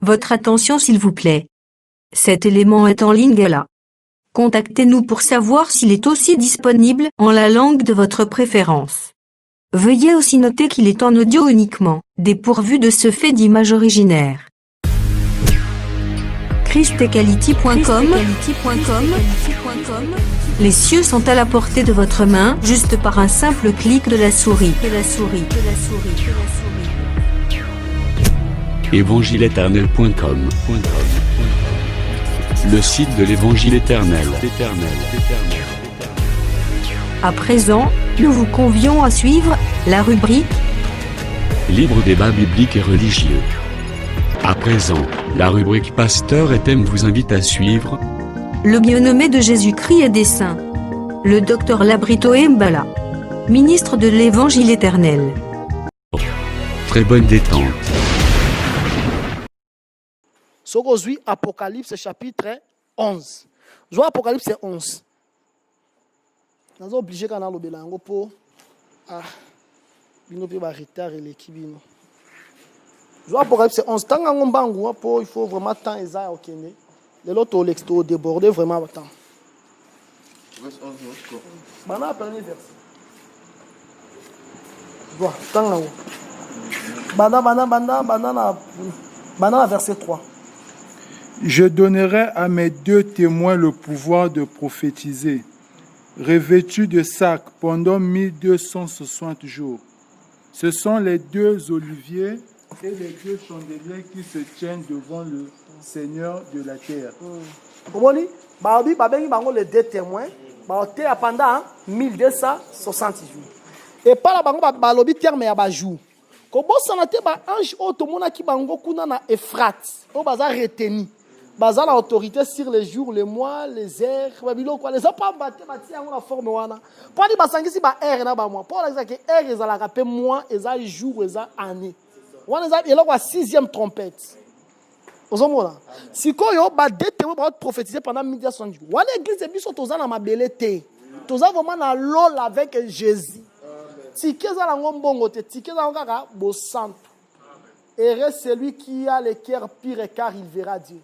Votre attention s'il vous plaît. Cet élément est en ligne là. Contactez-nous pour savoir s'il est aussi disponible en la langue de votre préférence. Veuillez aussi noter qu'il est en audio uniquement, dépourvu de ce fait d'image originaire. christequality.com. Les cieux sont à la portée de votre main, juste par un simple clic de la souris. Évangileéternel.com, le site de l'Évangile éternel. À présent, nous vous convions à suivre la rubrique Libre débat biblique et religieux. À présent, la rubrique Pasteur et thème vous invite à suivre Le bien-aimé de Jésus-Christ et des saints. Le docteur Labrito Mbala, ministre de l'Évangile éternel. Très bonne détente. Sokozui Apocalypse chapitre 11. Zo Apocalypse 11. Nous sommes obligés quand on a le bilan pour bino pe ba retard et l'équipe bino. Zo Apocalypse 11 tanga ngombangu pour il faut vraiment temps eza okene. Les autres l'exto débordé vraiment temps. Bana premier verset. Bon, tanga Bana verset 3. Je donnerai à mes 2 témoins le pouvoir de prophétiser, revêtus de sacs pendant 1260 jours. Ce sont les 2 oliviers et les 2 chandeliers qui se tiennent devant le Seigneur de la terre. Comment Babi babengi bango les 2 témoins, baoté pendant 1260 jours. Et par la bango balobi terme ya ba jour. Ko bosana te ba ange otomona ki bango kuna na Euphrate, o baza retenu. Baza la autorité sur les jours, les mois, les heures, les a pas battu la forme wana. Pour dire basangisi ba heure na ba mois. Pour dire que heure ezalaka pe mois, eza jour, eza année. Wana eza eloko 6e trompette. Ozomona. Sikoyo ba déterminé ba prophétiser pendant 1260 jours. Wana église biso toza na mabele te. Toza vraiment na lol avec Jésus. Tikeza la ngombongo te, tikeza ngaka bo santo. Heureux celui qui a le cœur pur car il verra Dieu.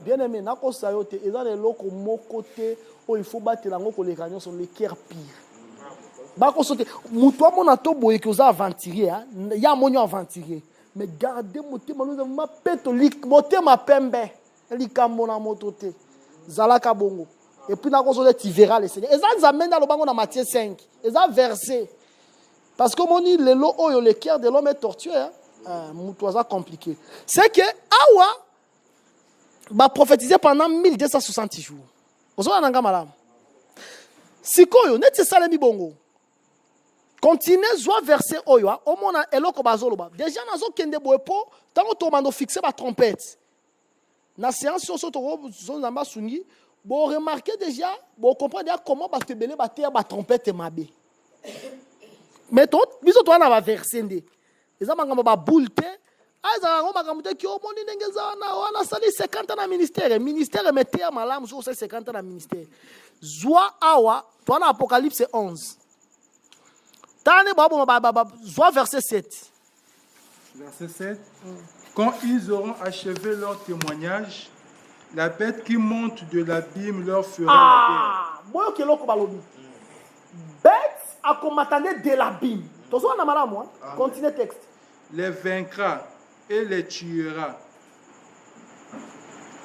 Bien aimé, nako sayote, eza le loko moko te, o il faut battre la ngoko les gagnants sur le cœur pur. Bako sote, muto mona to boye que oza aventurier, ya monyo aventurier. Mais gardez moté manou ma pétolique, moté ma pembe, likambo na motote. Zalaka bongo. Et puis nako sote tu verras le Seigneur. Eza nzamenda lo bango na Matthieu 5. Eza verset. Parce que mon le lo oyo le cœur de l'homme est tortueux, mutoza compliqué. C'est que awa ba prophétiser pendant 1260 jours. Ozo nanga malam. Sikoyo neti salemi bongo. Continuez zo verset oyo o mona eloko bazoloba. Déjà nazo kende boepo tango to mando fixer ba trompette. Na séance so to zo namba sungi, bo remarquer déjà, bo comprendre déjà comment ba tebele ba terre ba trompette mabe. Mais toi, biso toi na ba verset ndé. Eza mangamba ba boulte. Aza ngoma kamuté ki o moni ndengeza wana sali 50 ans na ministère. Ministère mettait à malam sur 50 ans na ministère. Zoa awa, toi na Apocalypse 11. Tane babo zoa verset 7. Verset 7. Quand ils auront achevé leur témoignage, la bête qui monte de l'abîme leur fera la guerre. Boyo keloko balobi. Bête a combatté de l'abîme. Tozo na malam moi. Continue texte. Les vaincra et les tuera.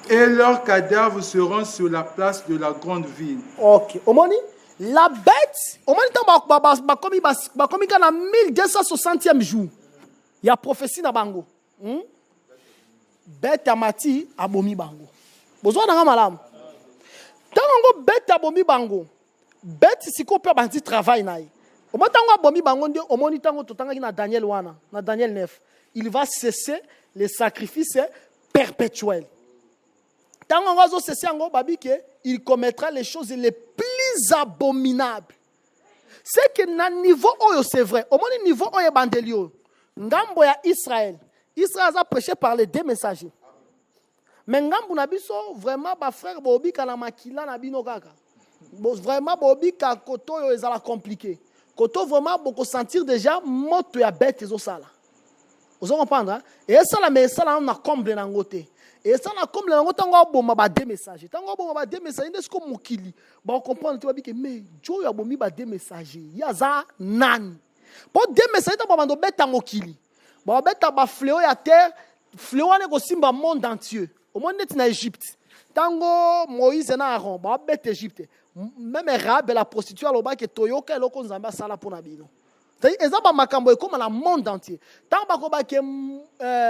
Et leurs cadavres seront sur la place de la grande ville. Ok. Omoni, la bête, omoni tant komi kana 1260e jour. Il y a prophétie na bango. Bête amati abomi bango. Bozo na malamu. Tango bête abomi bango. Bête siko pe banti travail na ye. Omoni tango abomi bango nde omoni tango totanga na Daniel wana, na Daniel 9. Il va cesser les sacrifices perpétuels. Tant qu'on va cesser en babi que il commettra les choses les plus abominables. C'est que na niveau oyo c'est vrai. Au moins niveau oyo bandelio. Ngambo ya Israël. Israël a prêché par les 2 messagers. Mais ngambo na biso vraiment ba frère bobi kana makila na bino kaka. Vraiment bobi ka koto yo ezala compliqué. Koto vraiment boko sentir déjà moto ya bête ezosala. Vous comprenez? Et ça, mais ça, on a comblé dans côté. Et ça na comme le tango boma ba deux messagers. Tango boma ba deux messagers est-ce que mokili. Ba on comprendre tu vas dire que mais Joe ya bomi ba deux messagers. Ya za nani. Pour deux messagers ta ba ndo beta mokili. Ba beta ba fléau ya terre, fléau ne ko simba monde entier. Au monde net na Égypte. Tango Moïse na Aaron ba beta Égypte. Même Rahab la prostituée aloba ke toyoka eloko nzamba sala pona bino. C'est exemple makambo e comme la monde entier. Tant bako ba ke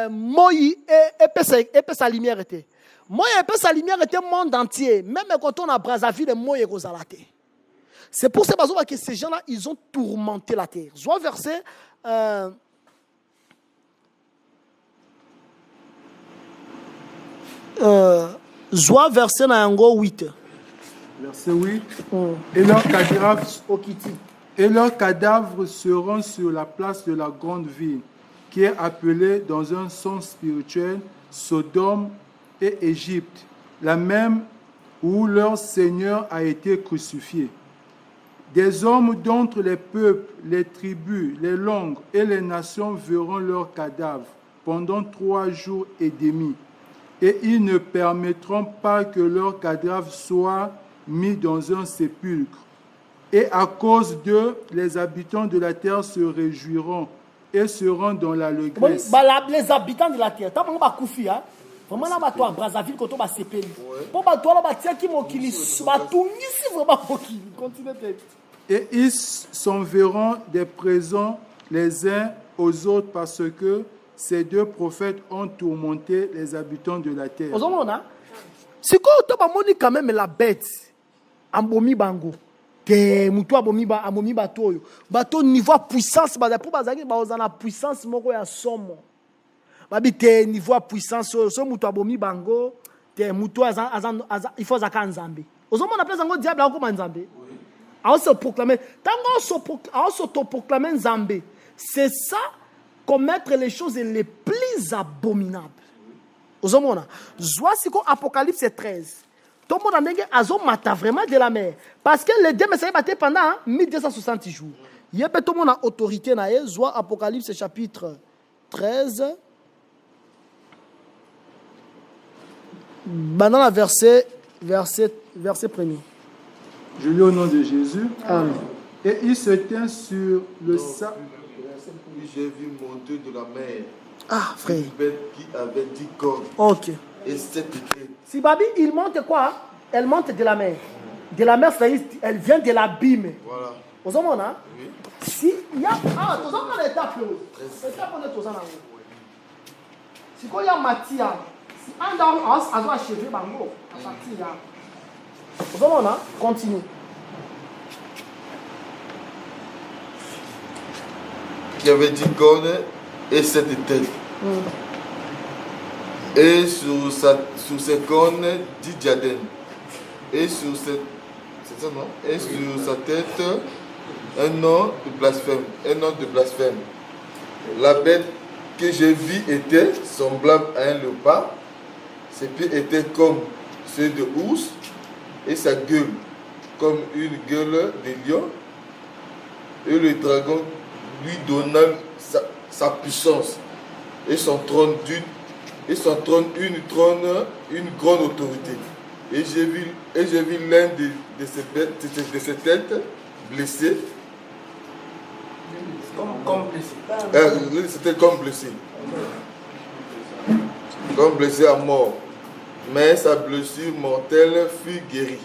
Moïse et sa lumière était. Moïse et sa lumière était monde entier. Même quand on a Brazzaville, Moïse est Rosalate. C'est pour ces raisons que ces gens-là, ils ont tourmenté la terre. Soit verset Soit verset Nayango 8. Verset 8. Et leurs cadavres Okiti. Et leurs cadavres seront sur la place de la grande ville, qui est appelée dans un sens spirituel Sodome et Égypte, la même où leur Seigneur a été crucifié. Des hommes d'entre les peuples, les tribus, les langues et les nations verront leurs cadavres pendant 3 jours et demi, et ils ne permettront pas que leurs cadavres soient mis dans un sépulcre. Et à cause d'eux, les habitants de la terre se réjouiront et seront dans l'allégresse. Les habitants de la terre, tant que Koufi, vraiment là, toi, Brazzaville, quand on va s'épeler. Pour toi, là, tiens, qui m'a qui vraiment continue. Et ils s'enverront des présents les uns aux autres parce que ces 2 prophètes ont tourmenté les habitants de la terre. C'est quoi, tu as quand même la bête, Ambomi Bango. Te mutu abomi bato oyo bato niveau puissance ba pour bazaki ba ozana puissance moko ya somo babi te niveau puissance so mutu abomi bango te mutu azan il faut zaka nzambe ozomona place ngo diable akoma nzambe a se proclamer tango se proclamer nzambe c'est ça commettre les choses les plus abominables ozomona zwa siko Apocalypse 13. Tout le monde a azomata vraiment de la mer. Parce que les 2 messages battent pendant 1260 jours. Il y a tout le monde a autorité. Soit Apocalypse chapitre 13. Dans le verset 1er. Je lis au nom de Jésus. Amen. Et il se tint sur le sable. J'ai vu monter de la mer. Ah, frère. Une bête qui avait 10 cornes. Ok. Et 7 têtes. Si Babi, il monte quoi? Elle monte de la mer. De la mer, c'est-à-dire, elle vient de l'abîme. Voilà. Vous avez hein? Oui. Si il y a. Ah, vous avez l'étape. L'étape, on est tous en haut. Si il y a matière, si un d'entre eux a achevé, bango, à partir là. Vous avez hein? Continue. Qui avait 10 cornes et 7 têtes. Et sur ses cornes 10 diadèmes. Et sur c'est ça, non? Et sur sa tête un nom de blasphème. Un nom de blasphème. La bête que j'ai vue était semblable à un léopard. Ses pieds étaient comme ceux de ours. Et sa gueule comme une gueule de lion. Et le dragon lui donna sa puissance. Et son trône une grande autorité. Et j'ai vu l'un de ces têtes blessé. Comme blessé. C'était comme blessé. Comme blessé à mort. Mais sa blessure mortelle fut guérie.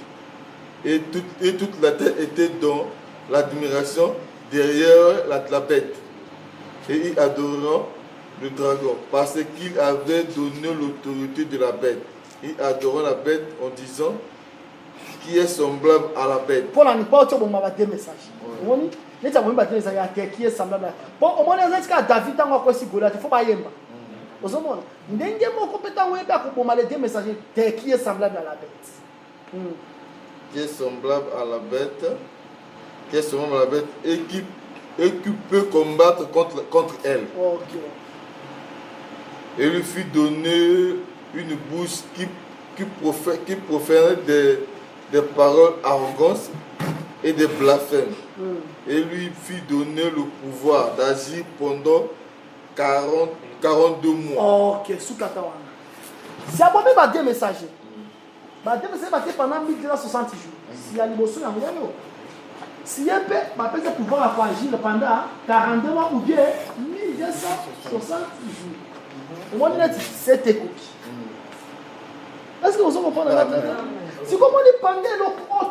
Et toute la tête était dans l'admiration derrière la bête. Et ils adorèrent le dragon, parce qu'il avait donné l'autorité de la bête. Ils adorent la bête en disant qui est semblable à la bête. Pour la pas tu as des messages. Oui. Les gens ont des messages qui est semblable. Pour au moins les cas David tant quoi si Goliath, il faut pas yemba. Aux hommes, ndenge moko peta weba ko boma les messages qui est semblable à la bête. Qui est semblable à la bête. Qui est semblable à la bête et qui peut combattre contre elle. OK. Et lui fut donné une bouche qui proférait des paroles arrogantes et des blasphèmes. Et lui fut donné le pouvoir d'agir pendant 42 mois. OK, sous Katawana. Si abomi ba deux messagers. Ba deux messagers batté pendant 1260 jours. Si ya liboso ya moyo. Si ya pe ba peut pouvoir agir pendant 42 mois ou bien 1260 jours. Au moins c'est écoute. Est-ce que vous comprenez la si comme on dit pendant le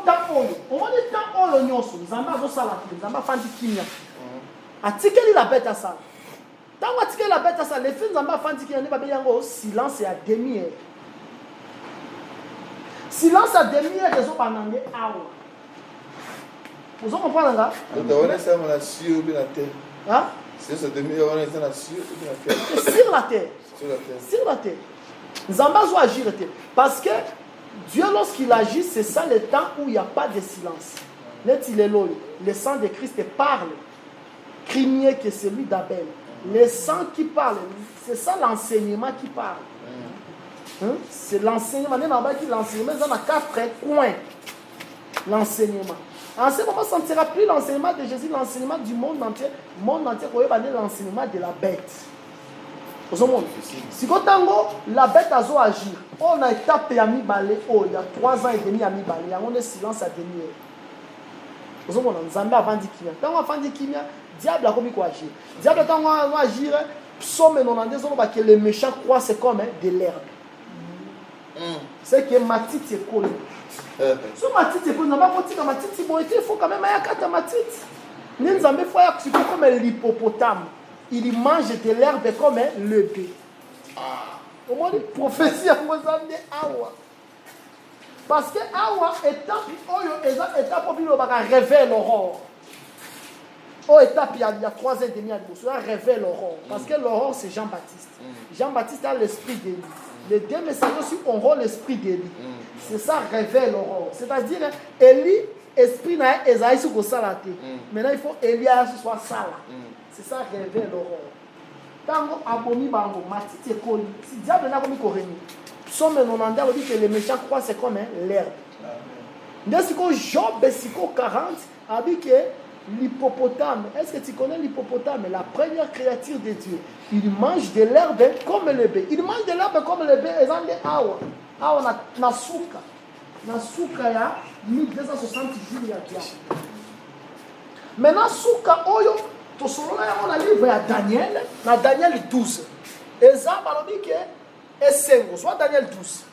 temps on dit temps on nyonso nzamba zo sala nzamba fandi kimia atikeli la bête à ça tant atikeli la bête à ça les fins nzamba fandi kimia ne ba yango silence à demi-heure silence à demi-heure les autres banange awa vous comprenez là on est ça la sur bien la terre hein c'est ça demi-heure on est ça la sur bien la terre sur la terre sur la terre nzamba zo agir parce que Dieu, lorsqu'il agit, c'est ça le temps où il n'y a pas de silence. Le sang de Christ parle. Crimier que celui d'Abel. Le sang qui parle, c'est ça l'enseignement qui parle. C'est l'enseignement. L'enseignement, il y a 4 coins. L'enseignement. En ce moment, ça ne sera plus l'enseignement de Jésus, l'enseignement du monde entier. Le monde entier, l'enseignement de la bête. Si la bête a agir, on a étapé à mi-balé, il y a 3 ans et demi à mi-balé, on est silence à demi-heure. Vous avez Nzambe avant de kimia. Quand on fait kimia, diable a commis quoi agir. Diable quand on va agir, psaume 92 on va que les méchants croient c'est comme de l'herbe. C'est que matiti est collé. Si matiti est collé, on va pas dire matiti bon il faut quand même y a matiti. Nzambe faut y comme l'hippopotame. Il mange de l'herbe comme le bé. Au moins, il prophétie à Mozambique Awa. Parce que Awa étape pour révéler l'aurore. Au étape, il y a 3 ans et demi à l'époque, révèle l'aurore. Parce que l'aurore, c'est Jean-Baptiste. Jean-Baptiste a l'esprit d'Élie. Les 2 messagers aussi auront l'esprit d'Élie. C'est ça, révèle l'aurore. C'est-à-dire, Élie, esprit n'a Esaïe sur le salate. Maintenant, il faut Elias soit sale. C'est ça révèle l'aurore. Tango abomi bango matiti ekoli. Si diable n'a pas mis correni. Psaume 90 on dit que les méchants croient c'est comme l'herbe. Dès que Job 40 a dit que l'hippopotame, est-ce que tu connais l'hippopotame, la première créature de Dieu, il mange de l'herbe comme le bé. Il mange de l'herbe comme le bé et ça dit awa. Awa na suka. Na suka ya 1260 jours ya dia. Maintenant suka oyo to solo na livre ya Daniel, na Daniel 12. Et ça balobi que esengo, soit Daniel 12.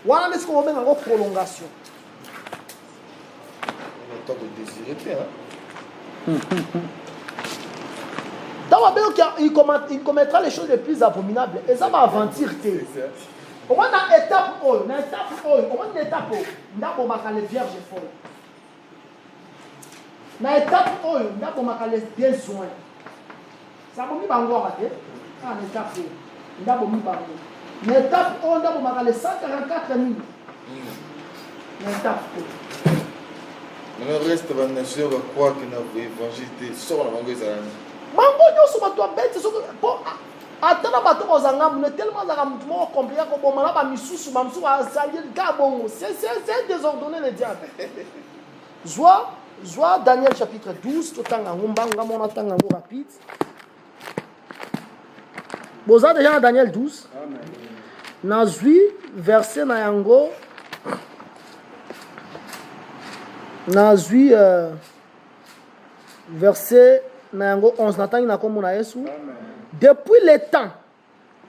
Wana est-ce qu'on va mettre en prolongation. On a le temps de désirer, hein. Il commettra les choses les plus abominables. Et ça va aventure. Au moins, dans l'étape où, au moins, une étape où, on va les vierges folles. Dans l'étape où, on va les besoins. Ça va me encore à l'étape où, on va me l'étape où, on va les 144 000. L'étape où. Le reste de la nation va croire que l'évangile sort la langue israélienne. Mango nyoso bato bête so atana bato ozanga mune tellement za mutmo compliqué ko bomana ba misusu ba misusu azali gabon c'est désordonné le diable. Joie Daniel chapitre 12 to tanga ngombanga mona tanga ngo rapide. Boza déjà dans Daniel 12. Amen. Nazui verset na yango Nazui verset 11. Depuis le temps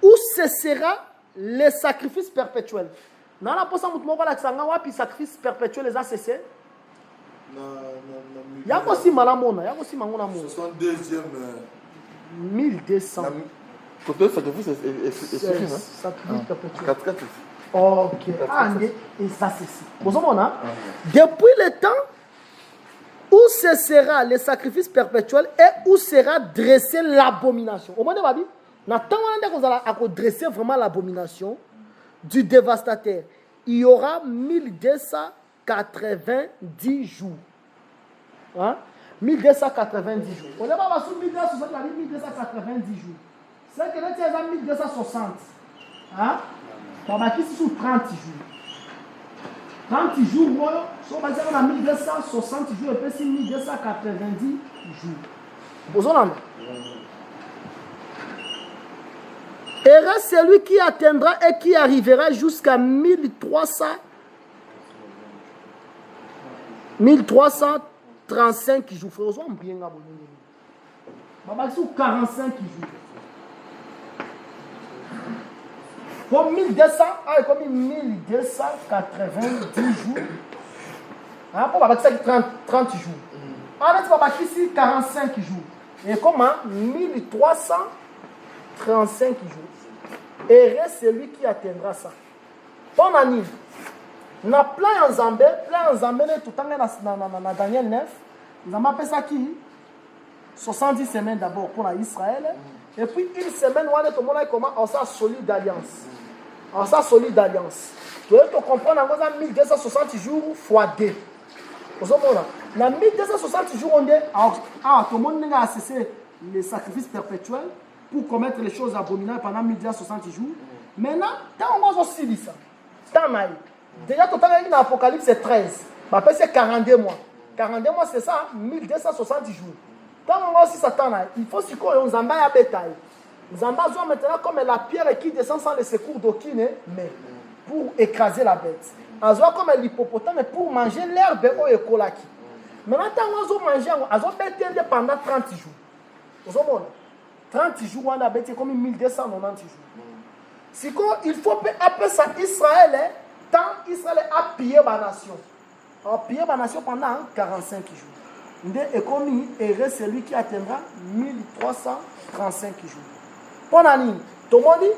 où cessera le sacrifice perpétuel. Dans la poste de sacrifice perpétuel les a cessé. Il y a aussi malamona, il y a aussi mangona mo. 62e 1200. Côté sacrifice est sacrifice perpétuel. 4. OK. Et ça cesse. Depuis le temps où cessera le sacrifice perpétuel et où sera dressée l'abomination. Au moment de Babi, on va dresser vraiment l'abomination du dévastateur. Il y aura 1290 jours. Hein? 1290 jours. On n'est pas sur 1290 jours. C'est que là, tu as 1260. Hein? On va ici sur 30 jours. 30 jours, si on va dire qu'on a 1260 jours, et puis c'est 1290 jours. Vous en avez? Heureux celui qui atteindra et qui arrivera jusqu'à 1335 jours. Frère, on bien là. Maman, 45 jours. Comme 1200, comme 1290 jours. Ah, pour ma 30 jours. En fait, papa ici 45 jours. Et comment 1335 jours. Et reste celui qui atteindra ça. Bonne année. Na plein en Zambie, tout le temps dans Daniel 9. Nous avons appelé ça qui 70 semaines d'abord pour Israël. Et puis une semaine, on a comment on s'est solide d'alliance. On s'est solide d'alliance. Tu veux comprendre, on a 1260 jours fois 2. Dans 1260 jours, on dit, tout le monde a cessé les sacrifices perpétuels pour commettre les choses abominables pendant 1260 jours. Maintenant, quand on va aussi dire ça, déjà, tout le temps, dans l'Apocalypse, c'est 13. Après, c'est 42 mois. 42 mois, c'est ça, 1260 jours. Quand on va aussi ça, il faut se qu'on Zamba à bétail. Zamba doit maintenant comme la pierre qui descend sans le secours d'aucun, mais pour écraser la bête. On voit comme l'hippopotame pour manger l'herbe au écolaki. Maintenant, quand on va manger, on va bêter pendant 30 jours. Vous voyez, 30 jours, on a bêté comme 1290 jours. C'est qu'il faut appeler ça Israël, tant Israël a pillé la nation. A pillé la nation pendant 45 jours. Et comme il reste celui qui atteindra 1335 jours. Pour l'année, tout le monde dit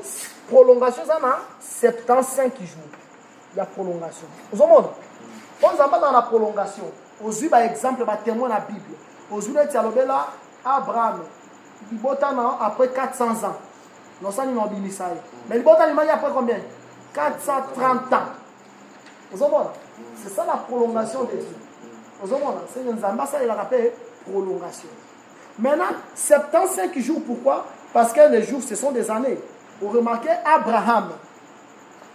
prolongation, ça a 75 jours. Il y a prolongation. Vous voyez, on va dans la prolongation. Aujourd'hui, par exemple, il témoin de la Bible. Aujourd'hui, il y a Abraham. Il est après 400 ans. Non, ça, il n'y a pas. Mais il est après combien? 430 ans. Vous voyez, c'est ça la prolongation de Dieu. Vous voyez, c'est une zamba, ça, il a rappelé prolongation. Maintenant, 75 jours, pourquoi? Parce que les jours, ce sont des années. Vous remarquez, Abraham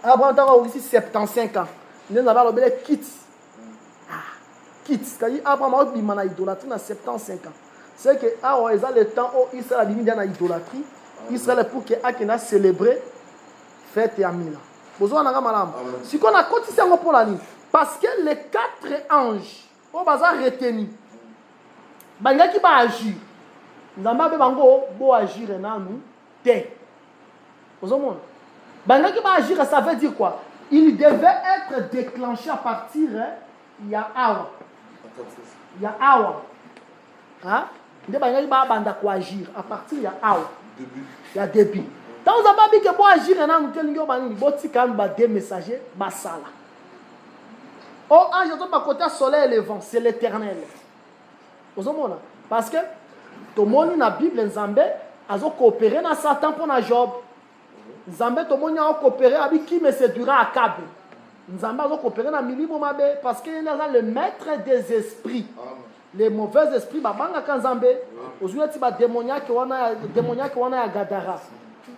a aussi 75 ans. Il a appelé quitte. Quitte. C'est-à-dire, Abraham a eu une idolâtrie à 75 ans. C'est que, ils ont le temps où Israël a mis dans l'idolâtrie. Israël pour qu'il a célébré fête et amina. Si on a continué pour la nuit, parce que les 4 anges, on va retenir. Il y a qui va agir. Nous allons agir dans nous. Vous voyez, qui va agir, ça veut dire quoi? Il devait être déclenché à partir il y a Awa. Il y a Awa. Hein? Il va agir à partir il y a Awa. Il y a début. Quand vous avez dit que pour agir dans nous, il y a des messagers. Oh, ange, je côté soleil et le vent, c'est l'éternel. Vous voyez, parce que tout le monde dans la Bible, les Zambé, ils ont coopéré dans Satan pour la Job. Zambé, tout le monde a coopéré avec qui me séduira à Cab. Zambé a coopéré dans Milimo Mabé parce qu'il est le maître des esprits. Les mauvais esprits, babanga kan Zambé. Aujourd'hui, il y a des démoniaques qui sont à Gadara.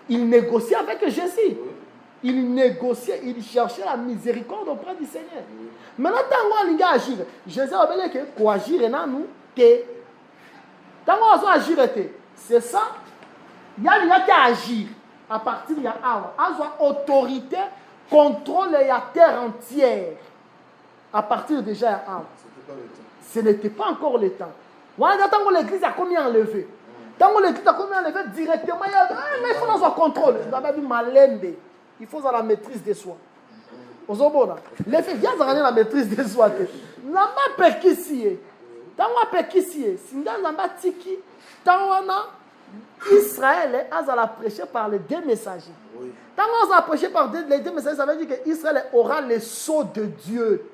Il négocie avec Jésus. Il négociait, il cherchait la miséricorde auprès du Seigneur. Maintenant, tant qu'on a agir, Jésus a dit que pour agir dans nous, tant qu'on a agir, c'est ça. Il y a qui agir à partir de Awa. Il y a autorité, contrôle la terre entière. À partir déjà de Awa. Ce n'était pas encore le temps. Voilà, tant que l'église a combien enlevé. Tant que l'église a combien enlevé directement, il faut dans un contrôle. Je dois dire malembe. Il faut dans la maîtrise de soi. Les filles, bien dans la maîtrise de soi. N'a pas perquisié. Tant qu'on a perquisié, si nous avons tiki, tant qu'on a Israël a prêché par les 2 messagers. Tant qu'on a prêché par les 2 messagers, ça veut dire que Israël aura le sceau de Dieu.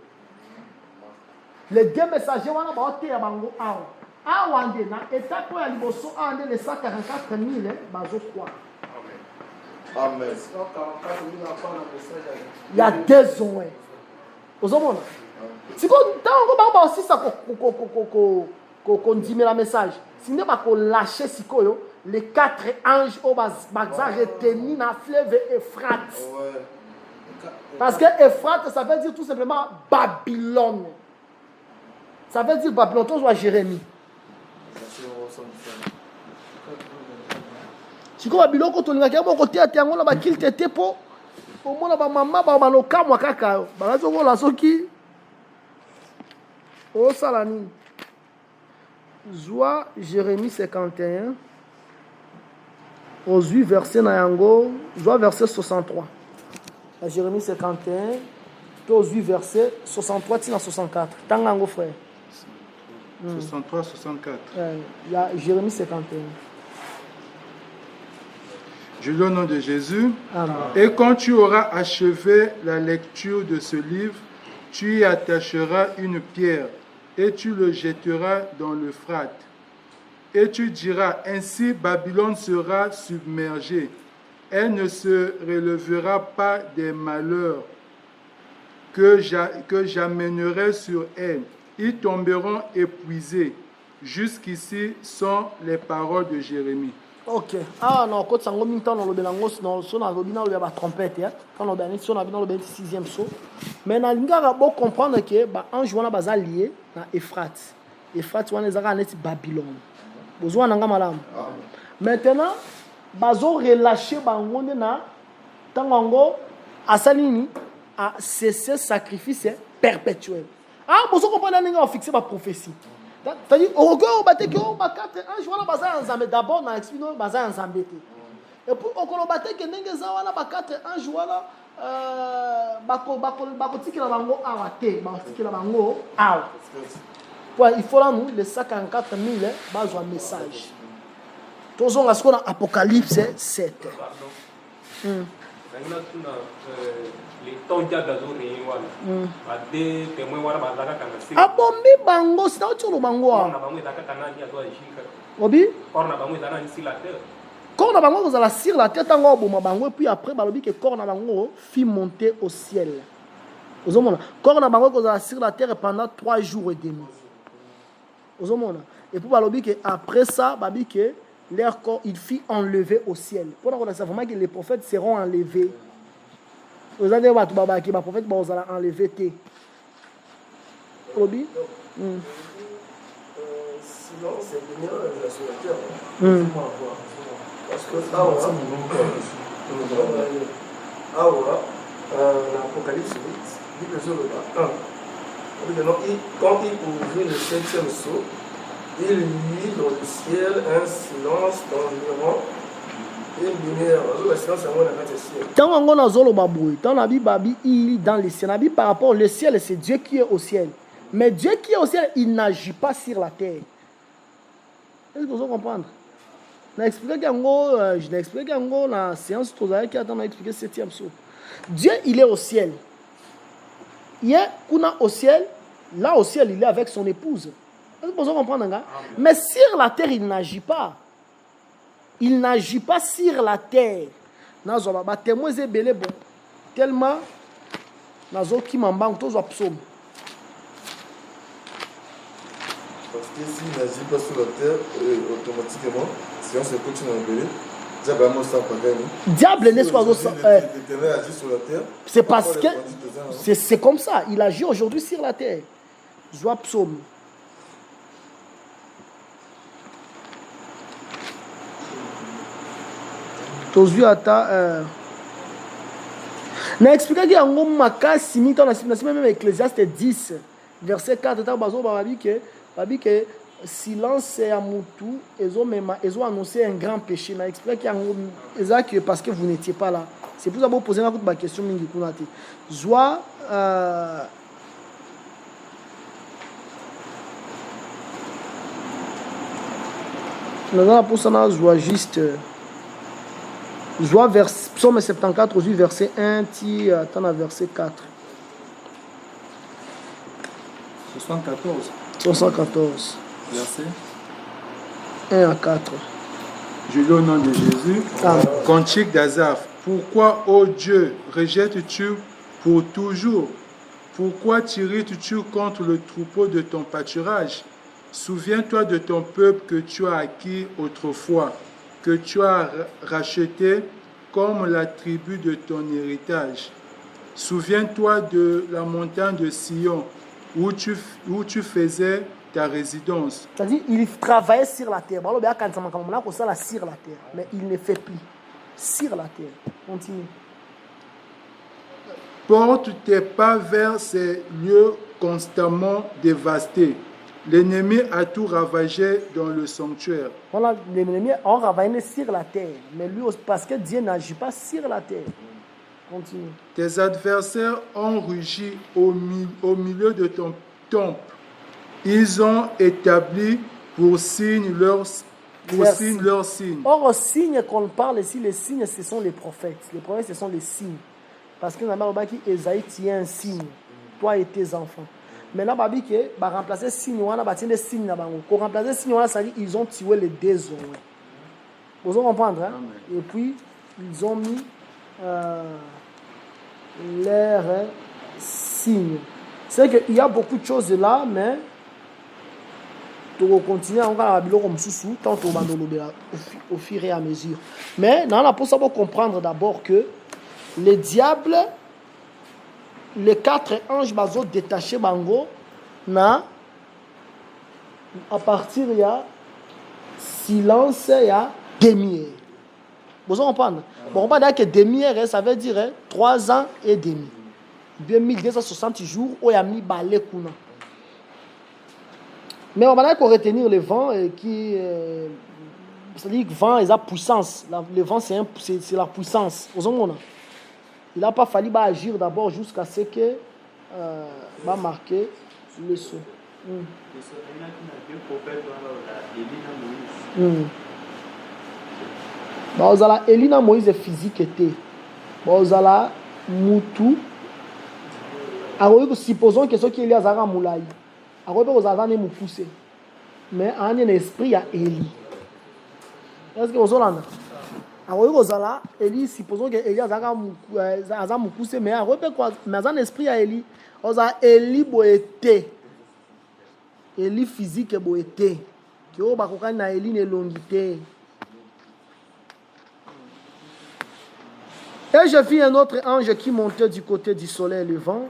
Les 2 messagers, on a été à Bango Awa. Awa, étape pour les 144 000, bazo quoi. Amen. Il y a 2 zones. Vous voyez? Si on va aussi ça qu'on dit le message. Si on va lâcher les 4 anges au bas retenus dans le fleuve Euphrate. Parce que Euphrate, ça veut dire tout simplement Babylone. Ça veut dire Babylone, toi, Jérémie. sikoyo babiloko tolingaki moko te ate yango na bakilte te mpo omona bamama balokamwa kaka yo bakazi okola soki osala nini. Zwa Jérémie 51 ozwi verset na yango, zwa verset 63 na Jérémie 51 to ozwi verset 63 tina 64 tanga yango frère. 63, 64. Il y a Jérémie 51. Je lis au nom de Jésus. Amen. Et quand tu auras achevé la lecture de ce livre, tu y attacheras une pierre et tu le jetteras dans l'Euphrate. Et tu diras, ainsi Babylone sera submergée. Elle ne se relèvera pas des malheurs que j'amènerai sur elle. Ils tomberont épuisés. Jusqu'ici sont les paroles de Jérémie. Ok. Ah non, quand ça ngom minta no lobela ngos no so na lobina lo ba trompette ya. Quand on bani so na bina lo 6e saut. Mais na lingara bo comprendre que ba ange wana baza lié na Euphrate. Euphrate wana ezaka neti Babylone. Bozwa nanga malamu. Maintenant bazo relâcher bango na tango asalini a cesser sacrifice perpétuel. Ah bozo comprendre ninga o fixer ba prophétie. C'est-à-dire, au cœur, on battait que on battait un jour, on battait ensemble. D'abord, on a expliqué, on battait ensemble. Et puis, on battait que n'engue ça, on a battu un jour, bako la bango awate, bako la bango aw. Il faut là nous les 54 000 base un message. Tous on a ce qu'on a Apocalypse 7. Abombi bango sina otolo bango obi corps na bango kozala sur la tête tango oboma bango et puis après balobi que corps na bango fit monter au ciel. Ozomona corps na bango kozala sur la terre pendant 3 jours et demi. Ozomona et puis balobi que après ça babi que leur corps il fit enlever au ciel. Pour qu'on sache vraiment que les prophètes seront enlevés. Vous avez dit que les prophètes vont enlever té. Obi? Sinon, c'est venir sur la terre. Parce que l'Apocalypse 8 dit que sur le 1. Quand il ouvrit le 7e sceau, il y eut dans le ciel un silence d'environ une lumière. Tant qu'on a zolo baboui, tant on babi il dans le ciel. Par rapport au ciel, c'est Dieu qui est au ciel. Mais Dieu qui est au ciel, il n'agit pas sur la terre. Est-ce que vous comprenez? Je l'ai expliqué dans la séance qui a expliqué 7e saut. Dieu, il est au ciel. Il est au ciel. Là, au ciel, il est avec son épouse. Est-ce que vous comprenez? Mais sur la terre, il n'agit pas. Il n'agit pas sur la terre. Nazo ba témoins ebele bon. Tellement nazo ki mambango tozo psaume. Parce que s'il n'agit pas sur la terre, automatiquement, si on se continue à appeler, diable a ça pas. Diable n'est pas ça. L'Éternel agit sur la terre. C'est parce que c'est comme ça. Il agit aujourd'hui sur la terre. Zoa psaume. Tozui ata na expliqué que yango makasi mito na même Ecclésiaste 10 verset 4 ta bazo babi que silence ya mutu ezo annoncer un grand péché. Na expliqué que yango ezaki parce que vous n'étiez pas là. C'est pour ça que vous posez la question mingi kuna te. Zwa na pour ça na zwa juste Joie psaume 74, verset 1, attends à verset 4. 74. Verset 1 à 4. Je lis au nom de Jésus. Cantique d'Azaph. Pourquoi, ô Dieu, rejettes-tu pour toujours? Pourquoi t'irrites-tu contre le troupeau de ton pâturage? Souviens-toi de ton peuple que tu as acquis autrefois, que tu as racheté comme la tribu de ton héritage. Souviens-toi de la montagne de Sion, où tu faisais ta résidence. C'est-à-dire, il travaillait sur la terre. Bon, quand on a ça sur la terre, mais il ne fait plus sur la terre. Continue. Porte tes pas vers ces lieux constamment dévastés. L'ennemi a tout ravagé dans le sanctuaire. Voilà, l'ennemi a ravagé sur la terre, mais lui, parce que Dieu n'agit pas sur la terre. Continue. Tes adversaires ont rugi au milieu de ton temple. Ils ont établi pour signe leur signe. Or, aux signes qu'on parle ici, les signes, ce sont les prophètes. Les prophètes, ce sont les signes. Parce que dans le qui Esaïe tient un signe, toi et tes enfants. Maintenant, Babi qui va remplacer signe, on va tirer des signes là-bas. Pour remplacer signe, ça dit ils ont tué les désolés. Vous comprenez, hein? Et puis, ils ont mis leurs signes. C'est qu'il y a beaucoup de choses là, mais tu vas continuer à faire comme sous tant au fur et à mesure. Mais non, pour ça, il faut comprendre d'abord que le diable, les 4 anges bazo détachés bango, na à partir il y a silence, il y a demi-heure. Vous comprenez? Bon, on va dire que demi-heure, ça veut dire 3 ans et demi. Bien 1260 jours, où il y a mis balai kuna. Mais on va dire qu'on retenir le vent qui. C'est-à-dire que le vent, il a puissance. Le vent, c'est la puissance. Vous comprenez? Il n'a pas fallu agir d'abord jusqu'à ce que va marquer le saut. Vous avez Elina Moïse physique était. Vous avez Moutou. Alors, supposons que ce qui est lié à Zara Moulaï. Alors, vous avez Moukoussé. Mais en un esprit, il y a Eli. Est-ce que vous avez alors, vous avez Eli, supposons que Eli a Moukoussé. Mais en esprit, il y a Eli. Vous avez Eli Boété. Eli physique Boété. Qui est Eli ne longité. Et je vis un autre ange qui montait du côté du soleil levant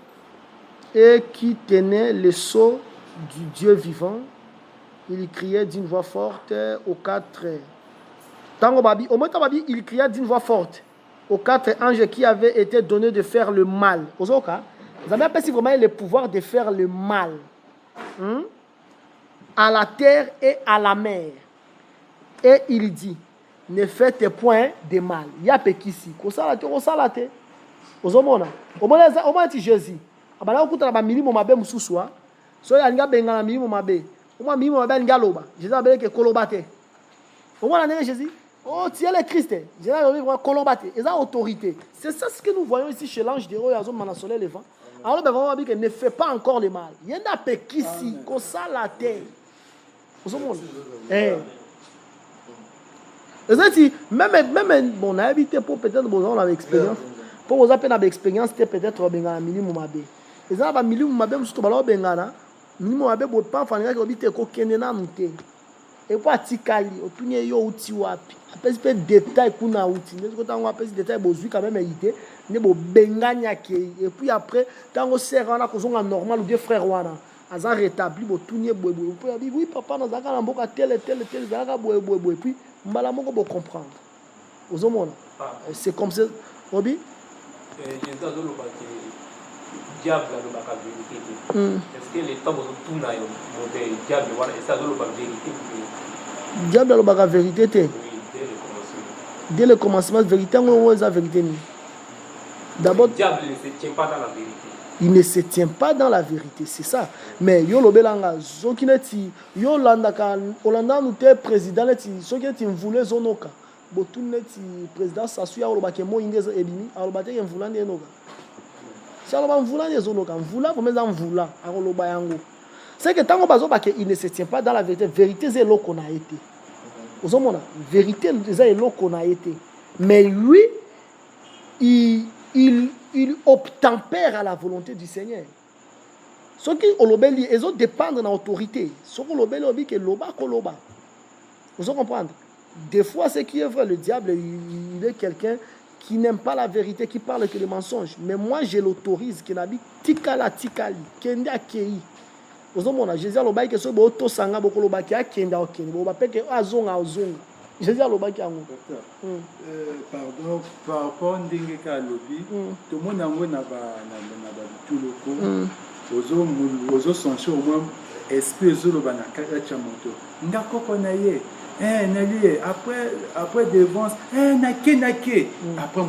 et qui tenait le sceau du Dieu vivant. Il criait d'une voix forte aux 4. Au moins, il criait d'une voix forte aux 4 anges qui avaient été donnés de faire le mal. Vous avez appelé vraiment le pouvoir de faire le mal à la terre et à la mer. Et il dit, ne faites point de mal. Il y a ici. Au moins, Jésus. Abala okuta ba milimo mabe mususwa. So ya nga benga na milimo mabe. Oma milimo mabe nga loba. Jésus abele ke kolobate. Au moins la Jésus. Oh, tu es le Christ. Jésus abele kolobate. Et ça autorité. C'est ça ce que nous voyons ici chez l'ange de Roya Zone Manasole levant. Alors ben vraiment que ne fait pas encore le mal. Il y en a pe ici comme ça la terre. Au moins. Même bon, on a habité pour peut-être on a l'expérience. Pour vous appeler l'expérience, c'était peut-être benga minimum mabe. Et ça va minimum mabe musuto balo benga na minimum mabe bo pa fanga ko bité ko kende na nute. Et pour atikali otunye yo uti wapi. Apesi pe détail kuna uti. Mais ko tango apesi détail bozui quand même idée, ne bo benga nyake. Et puis après tango serra na ko zonga normal ou bien frère wana. Aza rétabli bo tunye bobo. Pour dire oui papa na zaka na mboka tel zaka bobo et puis mbala moko bo comprendre. Ozomona. C'est comme ça. Obi Jésus a dit que diable a la vérité. Est-ce que les temps où tout n'a pas diable est ça la vérité? Diable a la vérité. Oui, dès le commencement, vérité, on a la vérité. D'abord, le diable ne se tient pas dans la vérité. Il ne se tient pas dans la vérité, c'est ça. Mais yo lobelanga, zo kineti, yo landaka, Olanda nous te président neti, so kineti mvule zonoka. Botu neti président sasu ya olobake mo indeze ebimi, alobate ke mvulande enoka. Si aloba mvulande zonoka, mvula pomeza mvula, akoloba yango. C'est que tango bazo bake il ne se tient pas dans la vérité. Vérité c'est l'eau qu'on a été. Ozomona, vérité c'est l'eau qu'on a été. Mais lui, il obtempère à la volonté du Seigneur. Ceux qui olobeli, ils ont dépendre de l'autorité. Ceux qui olobeli, que loba koloba. Vous comprenez? Des fois, ce qui est vrai, le diable, il est quelqu'un qui n'aime pas la vérité, qui parle que les mensonges. Mais moi, je l'autorise, qu'il habite tikala tikali, kende akei. ozomona Jésus alobaki ke so bo tosanga bokolobaki akenda okende bo bapeke azonga ozonga Jésus alobaki yango. Pardon, par rapport à ndenge ka lobi tout le monde yango na ba bituloko ozo sonche au moins esprit ezoloba na kaka cha moto ngakoko na ye nali après devance nake après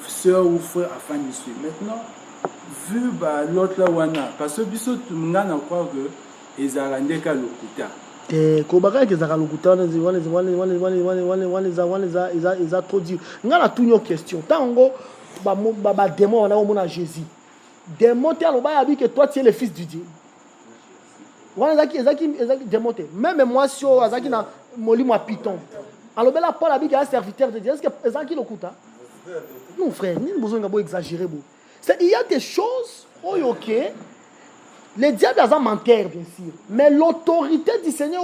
soeur ou frère afin de suivre maintenant vu ba l'autre là wana parce que biso tunga na croire que ezala ndeka lokuta kobaka ezaka lokuta eza trop dur nga na tunyo question tango ba démon wana omona Jésus démon te aloba yabi que toi tu es le fils du Dieu wana ezaki démon te même moi si azaki na molimo a Python alobela Paul abi que un serviteur de Dieu est-ce que ezaki lokuta non frère ni besoin de exagérer beau il y a des choses ok le diable a un menteur bien sûr mais l'autorité du Seigneur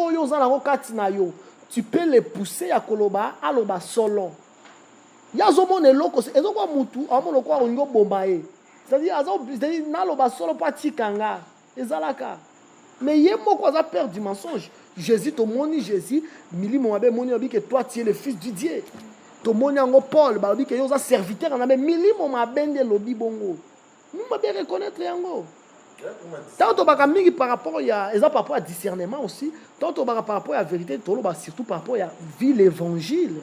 tu peux les pousser à koloba aloba solo ya zomone loko ezoko mutu amono kwa ongo bombaye c'est-à-dire naloba solo pa tikanga ezalaka mais yemo kwa za peur du mensonge Jésus to moni Jésus milimo mabe moni obi que toi tu es le fils du Dieu to moni ngo Paul ba obi que yo za serviteur na milimo mabende lobi bongo nous mabe reconnaître yango tant on va mingi par rapport par rapport à discernement aussi tant on va par rapport à la vérité surtout par rapport à vie l'évangile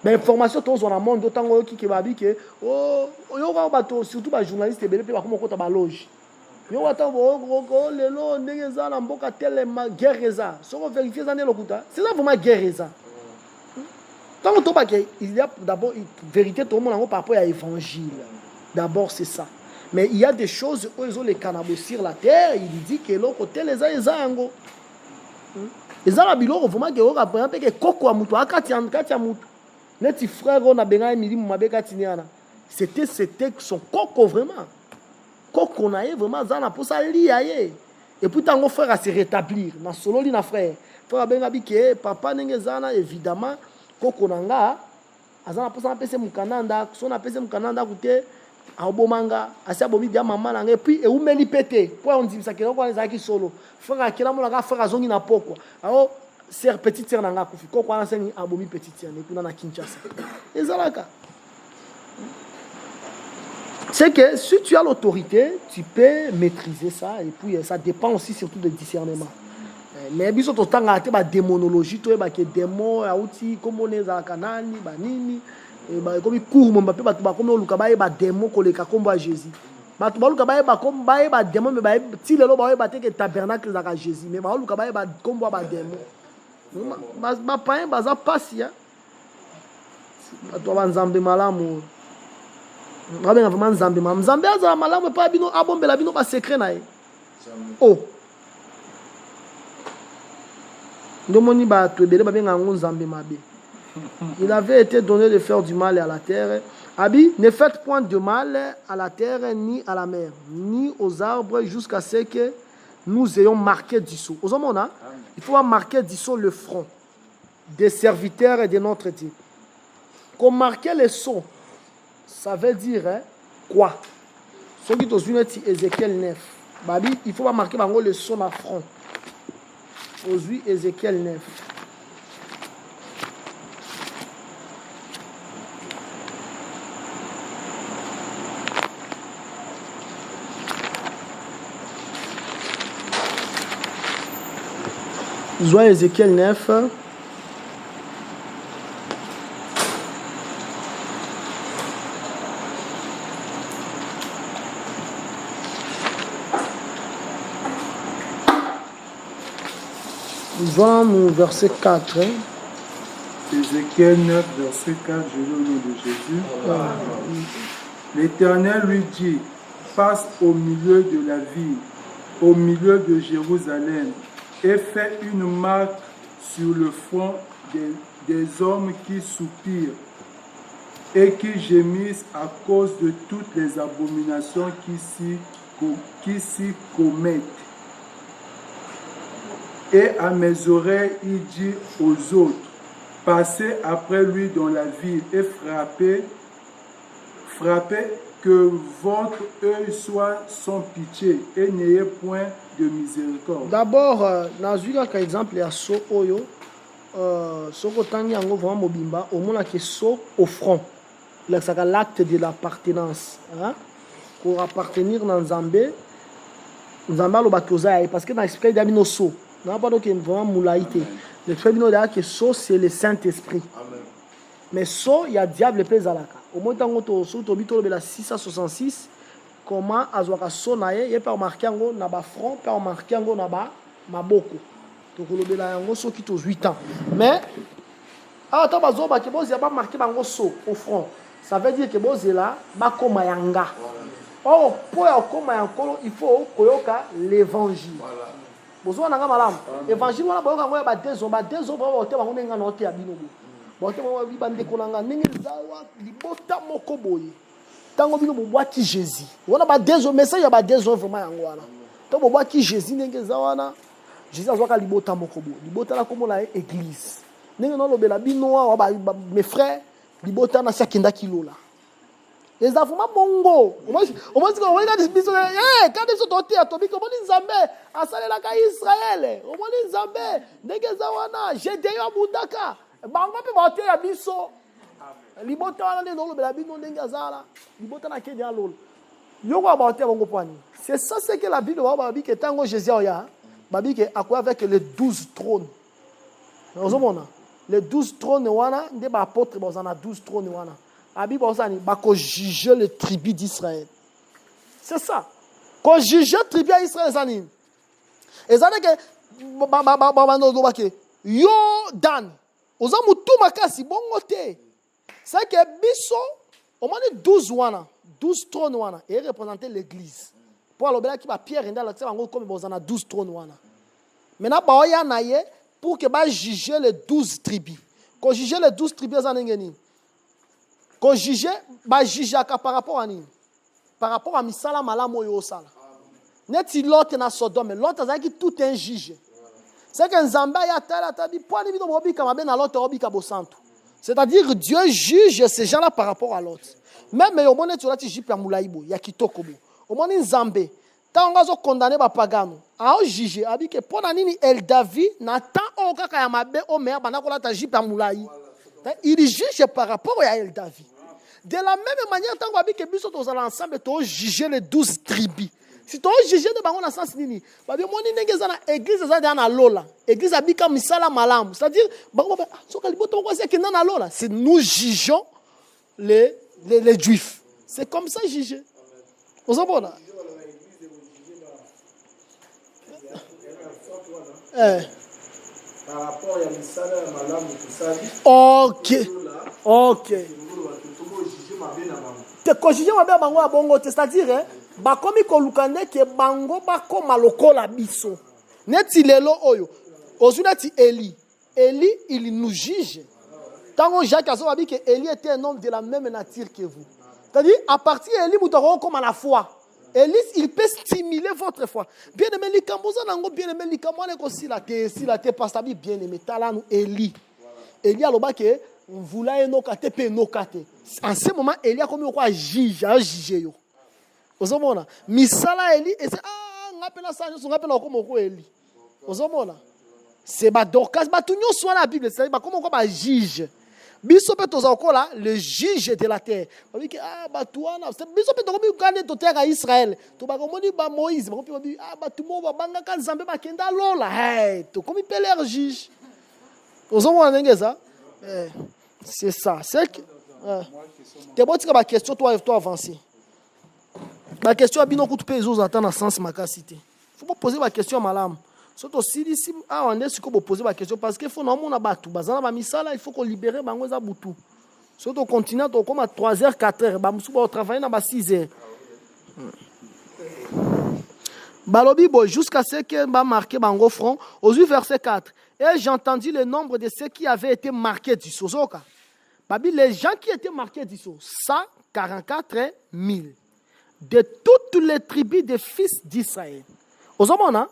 mais information tous on a monde d'autant qui va dire que yo va bato surtout ba journaliste et ba comme ko ta ba loge yo wata lelo ndenge za na mboka tellement guerre ça so on vérifier ça ne lokuta c'est ça vraiment guerre ça tant on ba il y a d'abord vérité tout le monde par rapport à l'évangile d'abord c'est ça. Mais il y a des choses où ils ont les cannabis sur la terre, il dit que l'autre côté les ango. Les arabilo vraiment que on apprend que koko amuto akati amuto. Neti frère on a benga emili mabeka tiniana. C'était son koko vraiment. Koko na vraiment zana pour ça liaye. Et puis tango frère à se rétablir na solo li na frère. Frère benga bi que papa nenge zana évidemment koko nanga azana pour ça pese mukananda, son apese mukananda côté abomanga asia bobi dia maman na et puis e umeli pété pour on dit ça que on les aki solo frère akela mo la frère azongi na poko alors sœur petite sœur nanga kufi ko kwa nsengi abomi petite sœur kuna na Kinshasa ezalaka c'est que si tu as l'autorité tu peux maîtriser ça et puis ça dépend aussi surtout de discernement mais biso to tanga te ba démonologie to ba ke démon auti comme on est à kanani ba nini comme court mon papier ba comme luka ba démon koleka kombo a Jésus ba to luka ba comme ba démon mais ba ti lelo ba te que tabernacle za Jésus mais ba luka ba kombo ba démon ba pain ba za pasia ba to ba nzambe malamu ba ben vraiment nzambe aza malamu pa bino abombela bino ba secret na ye oh ndomoni ba to ebele ba ben ngango nzambe mabe. Il avait été donné de faire du mal à la terre. Abi, ne faites point de mal à la terre, ni à la mer, ni aux arbres, jusqu'à ce que nous ayons marqué du sceau. Aux hommes, il faut marquer du sceau le front des serviteurs et de notre Dieu. Comme marquer le sceau, ça veut dire quoi? Ce qui est une Ézéchiel 9. Babi, il faut marquer le sceau dans le front. Aujourd'hui, Ézéchiel 9. Joie Ézéchiel 9. Joie au verset 4. Ézéchiel 9, verset 4, je lis au nom de Jésus. L'Éternel lui dit, passe au milieu de la ville, au milieu de Jérusalem, et fait une marque sur le front des hommes qui soupirent et qui gémissent à cause de toutes les abominations qui s'y commettent. Et à mes oreilles, il dit aux autres, passez après lui dans la ville et frappez, que votre œil soit sans pitié et n'ayez point de miséricorde. D'abord, nazwi kaka exemple ya so oyo soko tangi yango vraiment mobimba omona ke so au front lakisaka l'acte de l'appartenance pour appartenir na Nzambe alobaki oza ye parce que na esprit ya bino so na pas donc vraiment moulai te l'esprit bino da ke so c'est le Saint-Esprit. Mais so ya diable pe zalaka omoni tango to so to bito lobela 666 comment azwaka so na ye pe remarquer yango na ba front pe remarquer yango na ba maboko to kolobela yango so ki to 8 ans. Mais ta bazo ba ke bozi ya ba marquer bango so au front, ça veut dire que bozi là ba koma yanga. Or pour ya koma yankolo il faut koyoka l'évangile. Bozo na nga malamu évangile wana boyoka ngo ba dezo ba te bango nenga na ote ya bino bo bote bango ba ndeko nanga ningi zawa libota moko boye tango bino bobwaki Jésus wana ba dezo message ya ba dezo vraiment yango wana to bobwaki Jésus ndenge zawana Jésus azwaka libota moko boye libota na komola église ndenge no lobela bino wa mes frères libota na siakinda kilola les enfants bongo au moins on regarde biso quand ils sont toté atobi comme Nzambe asalela ka Israël au moins Nzambe ndenge zawana Gédéon abundaka bango pe bote ya biso libota wana nde lobela bino ndenge azala libota na kenya lolo yoko abote bango poani. C'est ça ce que la Bible va dire que tango Jésus oya babi que akwa avec les 12 trônes ozomona les 12 trônes wana nde ba apôtre bozana 12 trônes wana abi bozani ba ko juger les tribus d'Israël. C'est ça ko juger tribu d'Israël zani ezana que ba no ke yo dan oza mutu makasi bongo te. C'est que biso au moins 12 wana 12 trônes wana et représenter l'église pour l'obéla qui va Pierre ndala la tsaba ngo comme bozana 12 trônes wana. Maintenant ba oya na ye pour que ba juger les 12 tribus. Ko juger les 12 tribus za ngeni. Ko juger ba juger par rapport à ni. Par rapport à misala malamu yo sala. Neti Lot na Sodome, Lot azaki tout un juge. C'est que Nzamba ya tala tabi poani bino bobika mabe na Lot obika bosantu. C'est-à-dire Dieu juge ces gens-là par rapport à l'autre. Même au moment où tu as dit per moulaïbo, ya kitoko bo. Au moment où Nzambe, ta ongazo condamné ba pagano, a juger abi que pona nini El David n'attend aucun ka ya mabe o mer bana ko la ta per moulaï. Il juge par rapport à El David. De la même manière tant abi que biso to zala ensemble to juger les 12 tribus. Si tu as jugé de bango na sens nini, babi moni ndenge za na église za na lola, église abika misala malamu, c'est-à-dire bango ba soka liboto ko se kina na lola, c'est nous jugeons les juifs. C'est comme ça juger. Vous avez bon par rapport à misala malamu tout ça. OK. Te juger mabe bango ya bongo, c'est-à-dire bakomi kolukane ke bango bakoma lokola biso neti lelo oyo ozuna ti Eli il nous juge tango Jacques azo abi que Eli était un homme de la même nature que vous, c'est-à-dire à partir Eli mutako comme à la foi Eli il peut stimuler votre foi. Bien aimé likamboza nango bien aimé likamwana ko sila te pasteur bien aimé talanu Eli aloba ke vula enokate pe enokate en ce moment Eli a comme quoi juge yo. Ozomona misala Eli et c'est ngapela sanyo ngapela ko moko Eli ozomona c'est ba Dorcas ba tunyo so na Bible c'est ba comment ko ba juge biso pe toza kola le juge de la terre ba ki ba tuana biso pe to ko bi kane to terre à Israël to ba ko moni ba Moïse ba ko bi ba tumo ba banga ka Nzambe ba kenda lola to ko mi pele juge ozomona ngeza c'est ça c'est que te botika ba question toi avancer. La question a bien beaucoup de choses dans le sens makasité. Il faut pas poser la question malam. Surtout si on est sûr poser la question parce qu'il faut non na batu bazana ba misala il faut qu'on libérer bango za butu. Surtout continent comme à 3h 4h ba musu ba travailler na ba 6h. Balobi bo jusqu'à ce que ba marqué bango front au verset 4. Et j'ai entendu le nombre de ceux qui avaient été marqués du sozoka. Babi les gens qui étaient marqués du so 144 000. De toutes les tribus des fils d'Israël. Aux hommes,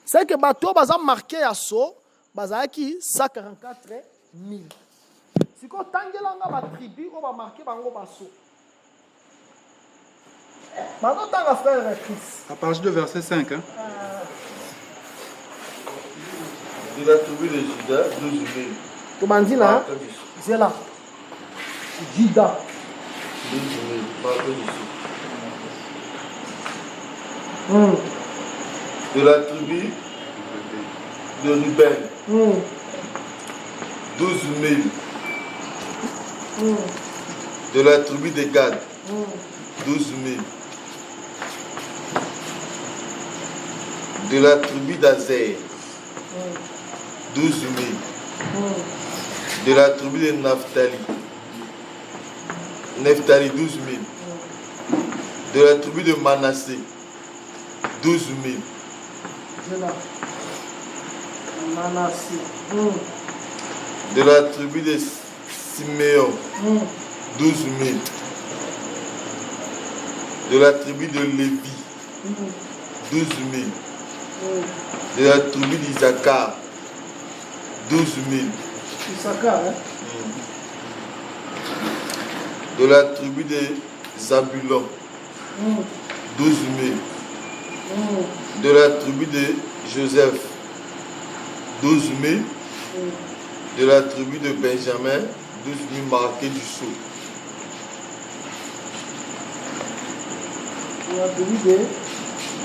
c'est que bateau baza marqué à so, baza qui 144 000. Si ko tangela nga ba tribu ko ba marqué bango baso. Maintenant, tant frère Christ. À partir de verset 5. Hein? De la tribu de Juda, 12 000. Tu m'as dit là, c'est là. Juda. 12 000. Marquez ici. De la tribu de Ruben, 12 000. De la tribu de Gad, 12 000. De la tribu d'Azer, 12 000. De la tribu de Naphtali, 12 000. De la tribu de Manassé, 12 000. De la tribu de Siméon, 12 000. De la tribu de Lévi, 12 000. De la tribu d'Isaacar, 12 000. Isaacar, hein? De la tribu de Zabulon, 12 000. De la tribu de Joseph, 12 000. De la tribu de Benjamin, 12 000 marqués du sceau. De la tribu de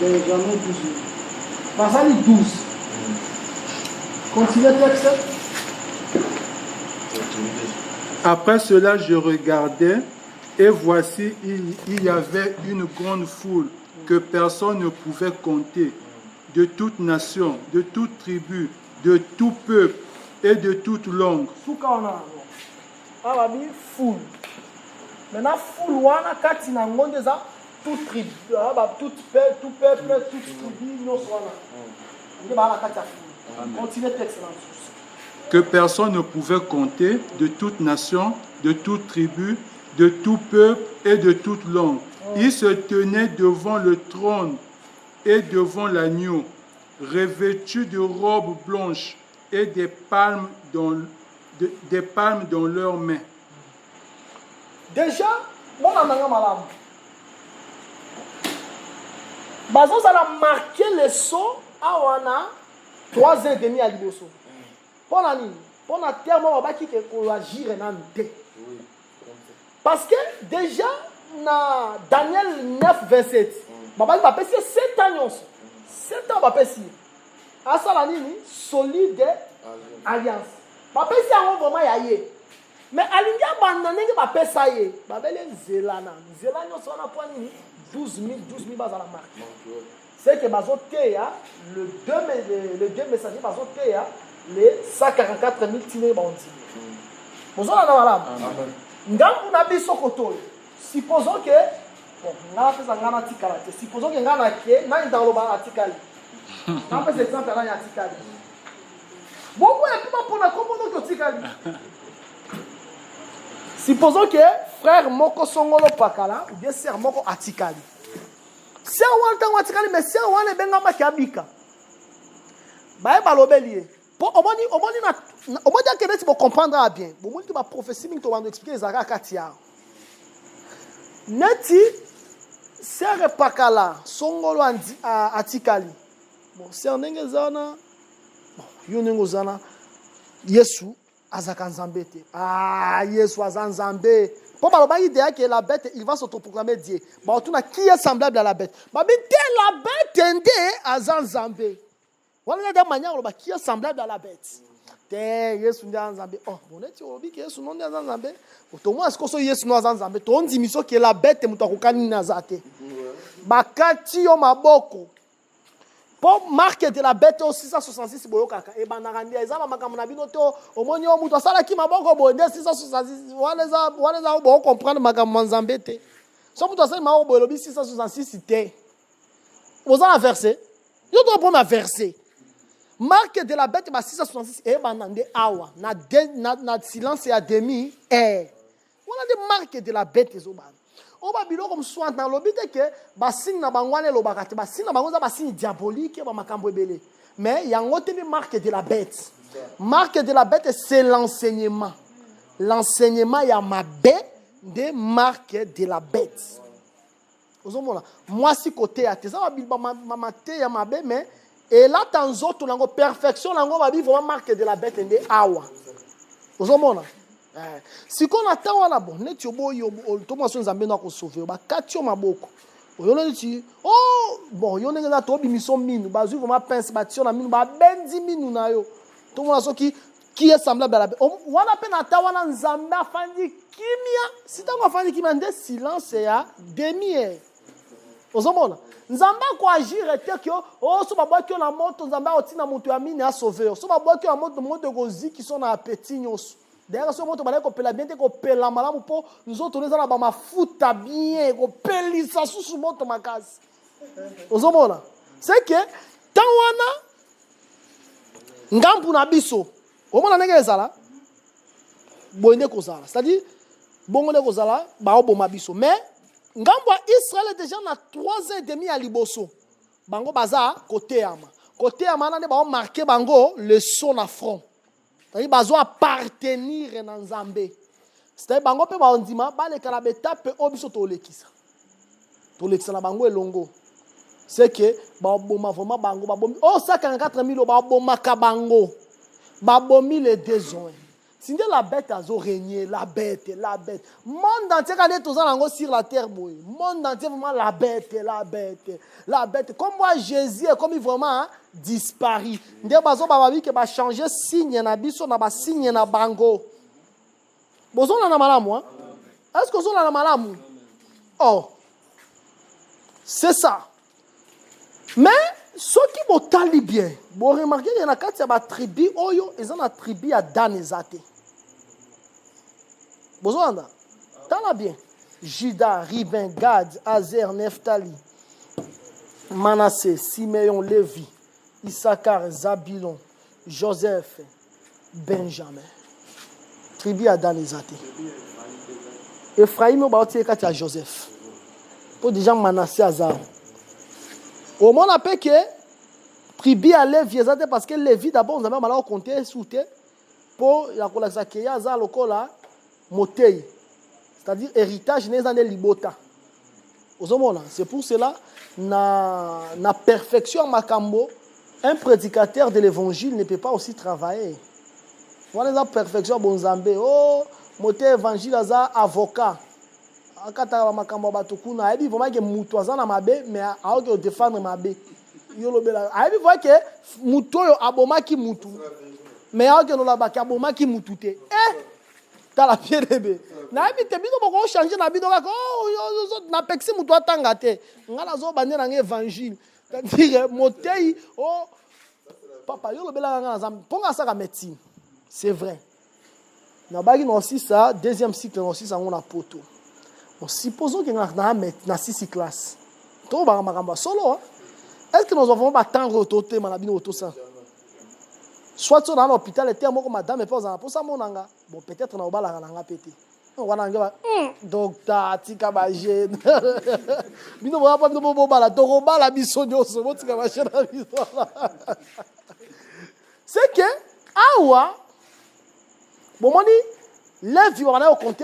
Benjamin, 12 000. Basali 12. Continuez le texte. Après cela, je regardais, et voici, il y avait une grande foule que personne ne pouvait compter, de toute nation, de toute tribu, de tout peuple et de toute langue. Souka on a. Ababi foule. Maintenant foule wana kati na ngonde za toute tribu, tout peuple, toute tribu, nous wana. On est ba kati ya foule. Continuez le texte là. Que personne ne pouvait compter, de toute nation, de toute tribu, de tout peuple et de toute langue. Ils se tenaient devant le trône et devant l'agneau, revêtus de robes blanches et des palmes dans leurs mains. Déjà, mon ananga malam. Bazos a marqué le saut à wana 3 ans et demi à liboso. Pour la nuit, pour la terre, on va qui agir en té. Parce que déjà, dans Daniel 9, 27, on va passer 7 ans. 7 ans, on va passer. À ça, la nuit, solide alliance. On va passer à un moment, il y a. Mais à l'India, on va passer ça. On va passer Zélana. Zélana, on va passer 12 000 bases à la marque. C'est que le deux messagers, les 144 000 tirés bandits. Vous avez un supposons que supposons que frère Moko Songolo Pakala ou bien sœur Moko Atikali. Sœur Wanta Atikali, mais sœur Wane Benga Makiabika. Bae Balobelier. Au moins, que tu vas comprendre bien. Au moins, tu vas prophétie, tu vas expliquer les Zara Katia. Neti, Sœur Pakala, Songolo Atikali. Bon, Sœur Nengezana, Yonengozana, Yesu, Azakanzambete. Ah, Yesu Azanzambe. Pour ma idée que la bête, il va s'autoproclamer Dieu. Bon, tu n'as qui est semblable à la bête. Mais la bête, Azanzambe. Voilà la manière qui est semblable à la bête. Yesu Nzambe. Oh, bon, tu obi que Yesu non Nzambe. Autrement, est-ce que Yesu non Nzambe? Ton dimiso que la bête mutakukani nazate. Bakati yo maboko. Pour marquer de la bête au 666 boyo kaka. E banarandi ezala makamuna bino to omoni o muto sala ki maboko bonde 666 wala bo comprendre makamuna Nzambe te. So muto sala maboko boyo 666 te. Vous en verset. Yo dois prendre un verset. Marque de la bête, 666, et banande awa, na silence et à demi, on a des marques de la bête, on va dire comme soit dans l'objet que, signe na bangwane l'obakate, signe na bangwane, signe diabolique, makambo belé. Mais il y a une autre marque de la bête. Marque de la bête, c'est l'enseignement. L'enseignement, il y a ma bête, des marques de la bête. Moi, si côté à tes ma te ya mabe, mais et là, dans autres, la perfection, la vraiment marque de la bête et awa. Si qu'on attend, on a bon, net yo bo yo, Thomas Nzambe na ko sauver, ba katio maboko. Oyona dit, oh, bon, yo nengeza to bimison minu, bazu vraiment pince batio na minu, ba bendi minu na yo. Tout le monde qui est semblable à la bête. On a peine à tawana Nzambe afandi kimia, si tu as afandi kimia, de silence ya demi. Ozomona. Nzambe ko agir était que oh so ba bois que la moto Nzambe otina moto ya mine a sauver. So ba bois que la moto gozi qui sont na appétit nyos. D'ailleurs, ce moto balai ko pela bien te ko pela malamu po nous autres nous na ba mafuta bien ko pelisa sous moto makasi. Ozomona. C'est que tawana ngampu na biso. Omona ndenge ezala. Boyende kozala. C'est-à-dire bongone kozala ba oboma biso. Mais ngambo Israël est déjà na 3 ans et demi à liboso. Bango baza côté ama. Côté ama na ba marqué bango le son na front. C'est-à-dire bazo appartenir na Nzambe. C'est-à-dire bango pe ba ondima ba le kalabeta pe obiso to lekisa. To lekisa na bango elongo. C'est que ba boma vraiment bango ba bomi. Oh 144 000 ba boma ka bango. Ba bomi les besoins. Si la bête a régné, la bête. Monde entier, quand on est sur la terre, monde entier, vraiment, la bête. Comme moi, Jésus, comme il vraiment disparu. Il y a des gens qui ont changé de signe, signe na bango. Vous avez malamu, hein? Est-ce que vous avez malamu? Oh, c'est ça. Mais, ceux qui vont tali bien, vous remarquez qu'il y a une tribu, ils ont une tribu à Danezate. Vous avez tala bien. Juda, Ribin, Gad, Azer, Nephtali, Manassé, Siméon, Lévi, Issachar, Zabilon, Joseph, Benjamin. Tribu à Danezate. Ephraim, il y a Joseph. Pour déjà Manassé, Azar. Au moins, on appelle que tribu à Lévi, parce que Lévi, d'abord, on a mal compté sous terre pour la collection qui est à Lokola, Motei. C'est-à-dire héritage n'est pas libota. C'est pour cela, na perfection Makambo, un prédicateur de l'évangile ne peut pas aussi travailler. Voilà la perfection Bonzambe. Oh, Motei évangile aza avocat. Akata makambo batukuna aibi vraiment que mutu azana mabe mais aoke défendre mabe yolo bela aibi voit que mutu yo abomaki mutu mais aoke no la baki abomaki mutu te ta la pied bébé na aibi te bino boko changer na bino ka oh na pexi mutu atanga te ngala zo bande na évangile c'est-à-dire Motei oh papa yolo bela ngana zam ponga saka médecine c'est vrai na baki no aussi ça deuxième cycle no aussi ça on a poto. Bon, supposons que nous avons 6 classes. Solo. Est-ce que nous avons attendre autoté soit dans l'hôpital, et madame et pas pour ça, mon anga. Bon, peut-être qu'on va la péter. On va docteur, tika bagé. Bino va pas de bala, doroba la bisonio, ce mot tika bagé la bisonio. C'est que, awa, bon, moni. Les vies on a au compte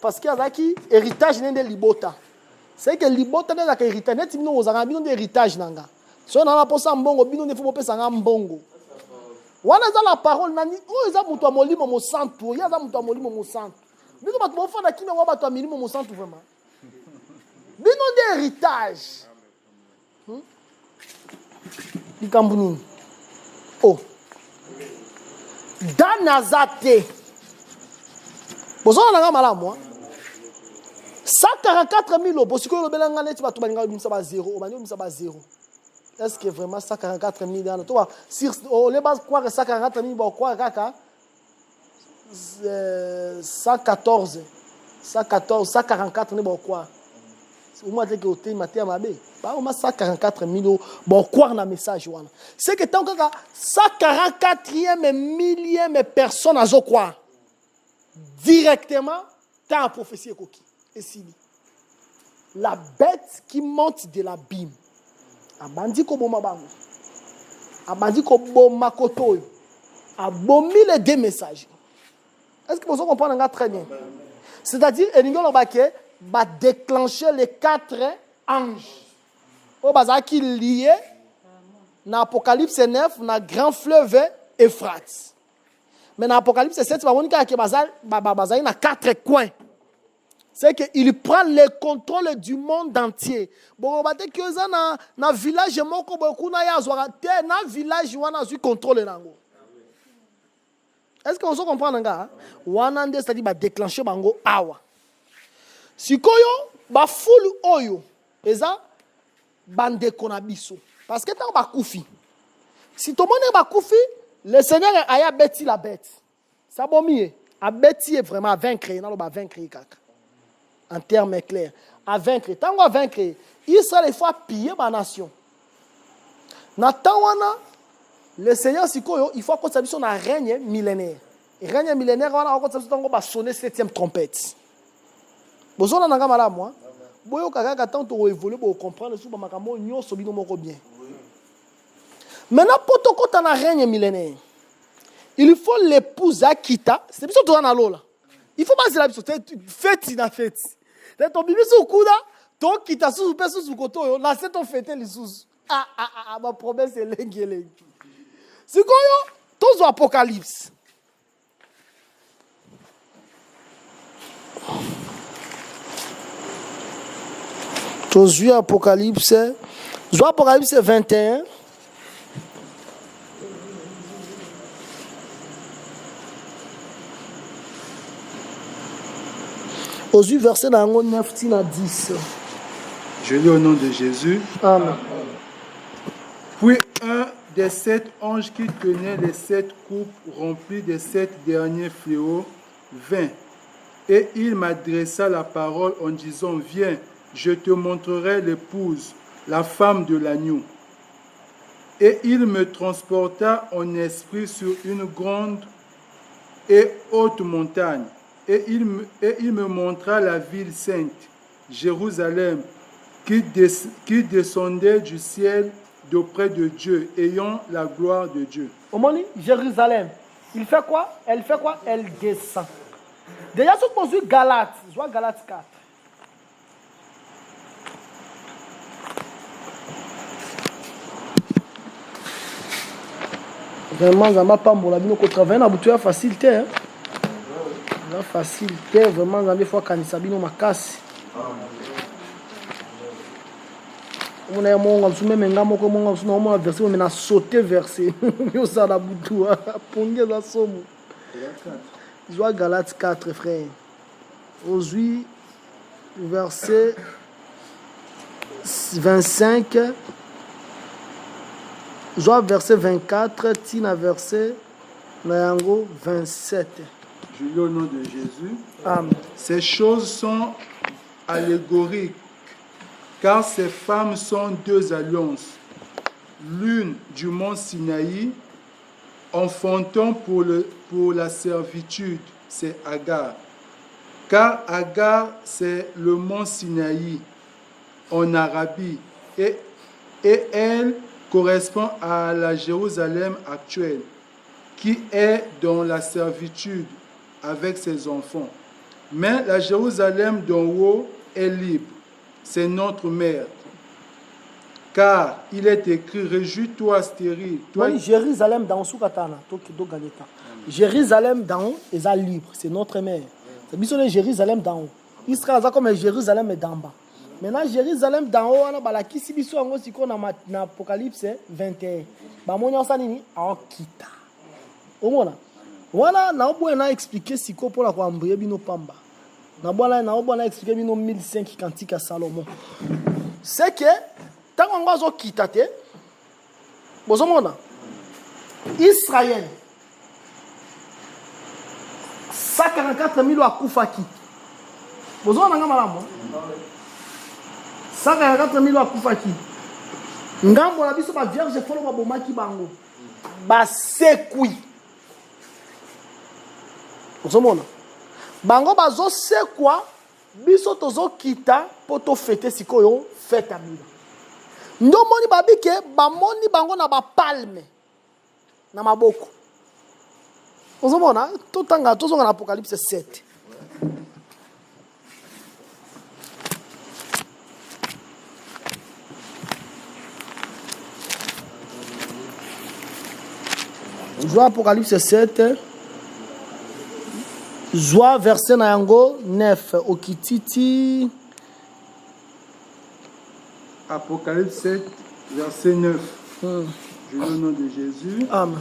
parce qu'il y a qui héritage n'est de libota. C'est que libota n'est pas héritage. N'est pas aux arabes de héritage nanga. Si on a pas ça mbongo, bino ne faut pas ça mbongo. Wana za la parole nani. Oh ils a mutu amoli mo santo. Il y a za mutu amoli mo santo. Bino ba to fa na kimi wa ba to amili mo santo vraiment. Bino de héritage. Ikambuni. Oh. Danazate. Vous avez un malamu. 144 000 euros. Si vous avez un zéro. Est-ce que vraiment 144 000 euros? Si on les base croire 144 000 euros, quoi, 114, 144 000 euros, quoi. Au moins, que vous avez un 144 000 euros. Bon, quoi, un message. C'est que tant que 144e millième personne à quoi? Directement dans la prophétie et la bête qui monte de l'abîme abandi ko boma bango abandi ko boma koto abomi les deux messages. Est-ce que vous comprenez très bien? C'est-à-dire Eningolo Baké va déclencher les 4 ange. Au bazar qui lié dans Apocalypse 9, dans grand fleuve Euphrates. Mais dans Apocalypse 7, il y a 4 coins. C'est qu'il prend le contrôle du monde entier. Bon, on va dire que dans le village, dans le village, on a eu contrôle. Est-ce que vous comprenez? C'est-à-dire déclencher bango awa. Si koyo, ba full oyo, eza bande konabiso. Parce que tant ba koufi. Si tout le monde est ba koufi, le Seigneur a bêti la bête. Ça bon mieux. A bêti vraiment à vaincre, non ba vaincre kaka. En termes clairs, à vaincre. Tant qu'on vaincre, Israël faut piller ma nation. Natana, le Seigneur sikoyo, il faut qu'on s'habille sur un règne millénaire. Et règne millénaire, on a qu'on va sonner 7e trompette. Bozo na nga mala moi. Boyo kaka tant to évoluer pour comprendre sous makambo nyoso bino moko bien. Maintenant pour to na règne millénaire. Il faut l'épouse Akita, c'est biso to na lola. Il faut pas se la biso fête na fête. C'est ton bibi sous kuda, ton kita sous peso sous koto yo, la c'est ton fête les sous. Ma promesse est lengue. C'est quoi yo? Tous Apocalypse. Josué Apocalypse. Josué Apocalypse 21. Josué verset dans 9 à 10. Je lis au nom de Jésus. Amen. Puis un des 7 anges qui tenaient les 7 coupes remplies des 7 derniers fléaux vint. Et il m'adressa la parole en disant, viens, je te montrerai l'épouse, la femme de l'agneau. Et il me transporta en esprit sur une grande et haute montagne. Et il me montra la ville sainte, Jérusalem, qui descendait du ciel d'auprès de Dieu, ayant la gloire de Dieu. Au moment Jérusalem, il fait quoi? Elle fait quoi? Elle descend. Déjà, ce qu'on dit Galates, je vois Galates 4. Vraiment, ça m'a pas mon qu'on travaille dans la facilité. La facilité, vraiment, il faut qu'on s'habille dans ma casse. On a mon même mon verset, on a sauté verset. Yo ça la boutou, pongé la somme. Je vois Galates 4, frère. Aujourd'hui, verset 25. Je vois verset 24, tina verset 27. Je lis au nom de Jésus. Amen. Ces choses sont allégoriques, car ces femmes sont 2 alliances. L'une du mont Sinaï, enfantant pour la servitude, c'est Agar. Car Agar, c'est le mont Sinaï en Arabie. Et elle correspond à la Jérusalem actuelle, qui est dans la servitude avec ses enfants. Mais la Jérusalem d'en haut est libre. C'est notre mère. Car il est écrit, réjouis-toi stérile. Toi, Jérusalem d'en haut, Jérusalem d'en haut est libre. C'est notre mère. C'est bien Jérusalem d'en haut. Israël est comme Jérusalem d'en bas. Maintenant, Jérusalem d'en haut, on a qui si biso ango siko na Apocalypse 21. Ba mo nyonsa nini aokita. Omona. Wana na obo na expliquer siko pour la ko ambuye bino pamba. Na obo na expliquer bino 1005 cantique à Salomon. C'est que tant on va zo kitate. Bozomona. Israël 144 000 akufaki. Bozomona nga malamu. 144 000 akufaki. Ngambo na biso ba vierge folo babomaki bango. Ba sekui. Ozomona. Bango bazo sekwa biso tozo kita poto fete sikoyo fete amina. Ndomoni babike bamoni bango na ba palme na maboko. Ozomona totanga tozonga na Apocalypse 7. Joa Apocalypse 7. Joa verset na yango 9. Okititi. Apocalypse 7, verset 9. Je lis au nom de Jésus. Amen.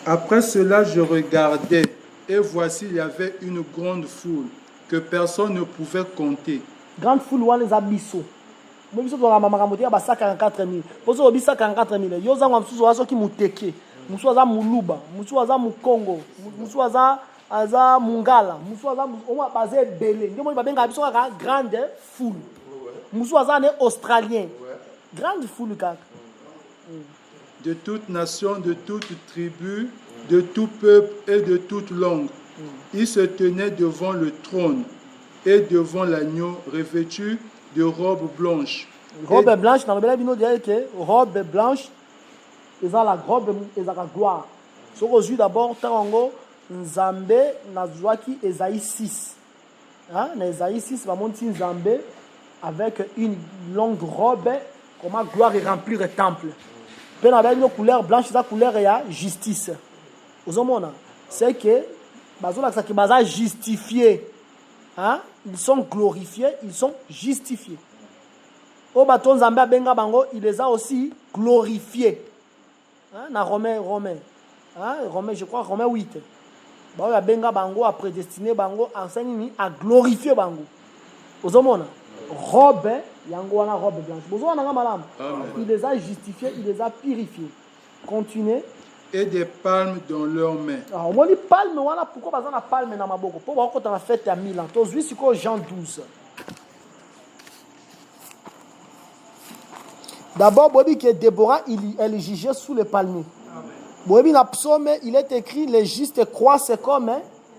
Après cela, je regardais, et voici, il y avait une grande foule que personne ne pouvait compter. Grande foule wana eza biso. Biso to kama makambo ya ba 144 000. Poso obi 144 000. Yo zanga msusu wa soki muteke. Msusu aza muluba, msusu aza mukongo, msusu aza mungala, msusu aza oma baze belé. Ndio mo babenga biso ka grande foule. Msusu aza ne australien. Grande foule kaka. De toute nation, de toute tribu, de tout peuple et de toute langue. Ils se tenaient devant le trône et devant l'agneau revêtu de robes blanches. Robe blanche, dans le Bible, nous dit que robe blanche, ils ont la robe, ils ont la gloire. Ce qu'on dit d'abord, Tango, Nzambe, Nazwaki, Esaïe 6. Dans Esaïe 6, il va monter Nzambe avec une longue robe, comment gloire et remplir le temple. Puis on a une couleur blanche, la couleur est justice. Vous avez c'est que baza justifiés. Hein? Ils sont glorifiés, ils sont justifiés. Au bâton Zambé Benga Bango, il les a aussi glorifiés. Hein? Dans Romain. Hein? Romain, je crois, Romain 8. Bah, Benga Bango a prédestiné Bango à glorifier Bango. Vous avez robe, yango wana robe blanche. Vous avez malam. Il les a justifiés, il les a purifiés. Continuez. Et des palmes dans leurs mains. Alors, on dit palme, voilà pourquoi pas on a palme dans ma bouche. Pour voir quand on a fait à Milan. Tu as vu c'est quoi Jean 12. D'abord, Bobi que Déborah, elle jugeait sous les palmiers. Bobi na psaume, il est écrit les justes croissent comme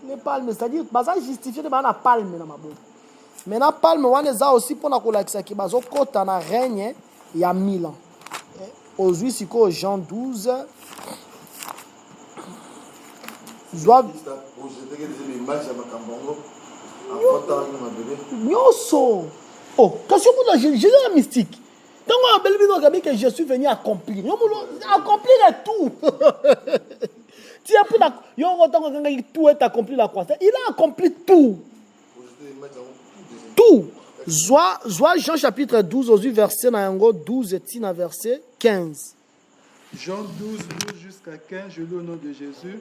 les palmes, c'est-à-dire baza justifié de la palme dans ma bouche. Maintenant palme on les a aussi pour na kolakisa ki bazo kota na règne il y a 1000 ans. Aujourd'hui c'est quoi Jean 12. Yoso. Oh, question pour la Jésus la mystique. Quand on appelle bien que je suis venu accomplir. Accomplir tout. Tu as pris tout est accompli la croissance. Il a accompli tout. Tout. Joie Jean chapitre 12 aujourd'hui verset 12 et verset 15. Jean 12 jusqu'à 15, je lis au nom de Jésus.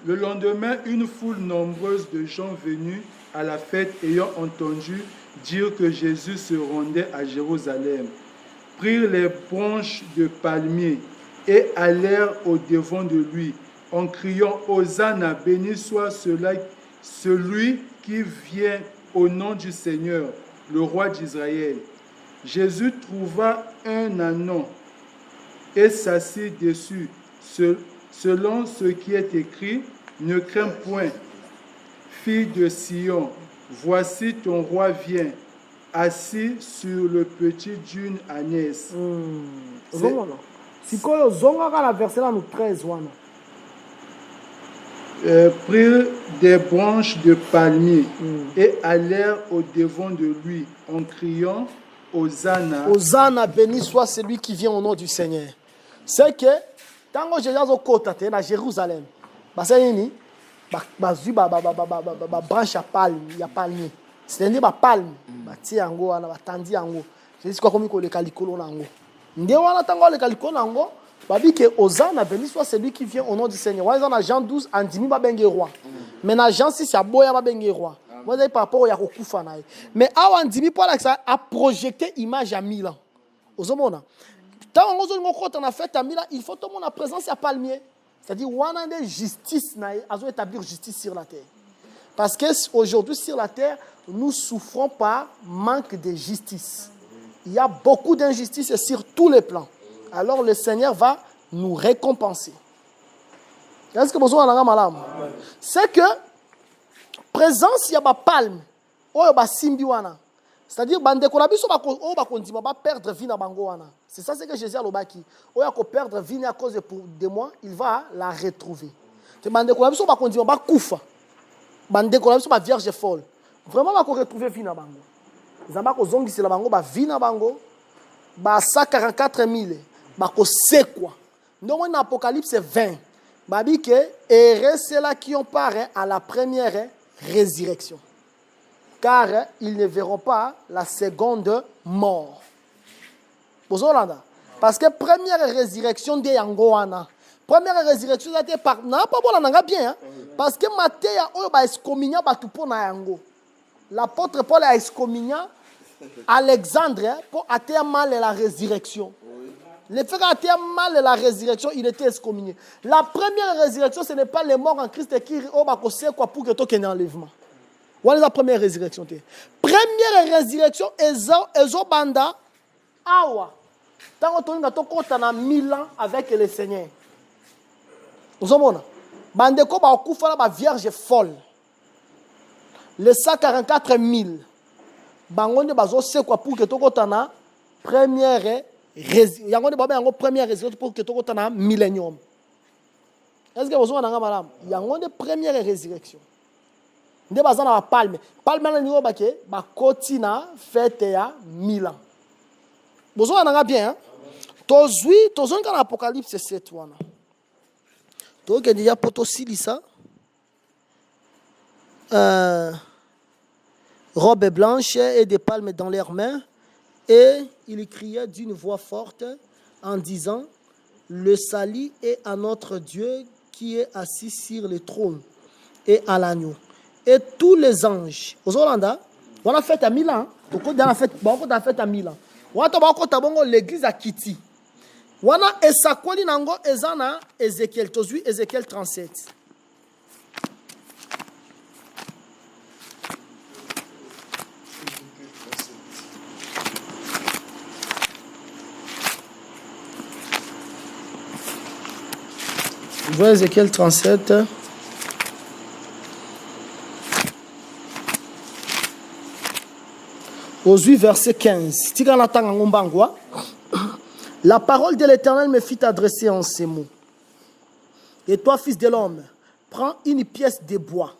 Le lendemain, une foule nombreuse de gens venus à la fête ayant entendu dire que Jésus se rendait à Jérusalem, prirent les branches de palmier et allèrent au-devant de lui en criant « Hosanna, béni soit celui qui vient au nom du Seigneur, le roi d'Israël. » Jésus trouva un ânon et s'assit dessus. Selon ce qui est écrit, ne crains point, fille de Sion, voici ton roi vient, assis sur le petit d'une ânesse. Prirent des branches de palmier et allèrent au-devant de lui en criant Hosanna. Hosanna, béni soit celui qui vient au nom du Seigneur. C'est que quand Jésus est au côté à Jérusalem, branche à palme, il y a palmier. C'est-à-dire que palme, bati yango wana batandi yango. C'est quoi comme le calicolo nango. Ndé wana tango le calicolo nango, babi que Hosanna béni soit celui qui vient au nom du Seigneur. Wana dans Jean 12 andimi ba bengue roi. Mais dans Jean 6 ya boya ba bengue roi. Moi par rapport ya kokufa na. Mais awa andimi pour ça a projeté image à Milan. Ozomona. Tant on a fait à Milan, il faut tout le monde en présence à palmier. C'est-à-dire wana de justice na azo établir justice sur la terre. Parce que aujourd'hui sur la terre, nous souffrons par manque de justice. Il y a beaucoup d'injustice sur tous les plans. Alors le Seigneur va nous récompenser. Est-ce que vous avez un malam? C'est que présence il y a ba palme, oh ba simbiwana. C'est-à-dire bande kolabiso ba kondima ba perdre vie na bango wana. C'est ça ce que Jésus a lobaki. Oh ya ko perdre vie à cause de moi, il va la retrouver. Te bande kolabiso ba kondima ba kufa. Bande kolabiso ba vierge folle. Vraiment ba ko retrouver vie na bango. Zamba ko zongisi la bango ba vie na bango. Ba 144 000 ba ko sekwa. Ndongo na Apocalypse 20. Babi que heureux ceux-là qui ont part à la première résurrection. Car ils ne verront pas la seconde mort. Parce que première résurrection de Yangoana. Première résurrection c'était par na pas bon nanga bien parce que Matthieu oyo ba excommunia batu po na yango. L'apôtre Paul a excommunié Alexandre pour atteindre mal la résurrection. Le fait qu'atteindre mal la résurrection, il était excommunié. La première résurrection, ce n'est pas les morts en Christ qui ont quoi pour que tu aies un enlèvement. Voilà la première résurrection. Première résurrection, Ezo Banda, Awa. Tant que tu as 1000 ans avec le Seigneur. Vous avez vu? Bandeko ba okufa la vierge folle. Les 144 000. Bangonde bazo c'est quoi pour que tu aies première première résurrection pour que tu aies un millénium. Est-ce que vous avez vu madame? Il y a une première résurrection. Nde bazana ba palme. Palme na niveau bake ba kotina fête ya 1000 ans. Vous avez vu bien? Tozui, tozon dans l'Apocalypse 7 wana. To ke déjà poto silisa. Robe blanche et des palmes dans leurs mains. Et il criait d'une voix forte en disant: le salut est à notre Dieu qui est assis sur le trône et à l'agneau. Et tous les anges. Aux Hollandais, on a fait à Milan. On a fait à Milan. On a l'église à Kiti. On a Esakwali Nango Ezana Ézéchiel. Tozui Ézéchiel 37. Voyez Ézéchiel 37. Aujourd'hui, verset 15. La parole de l'Éternel me fit adresser en ces mots. Et toi, fils de l'homme, prends une pièce de bois.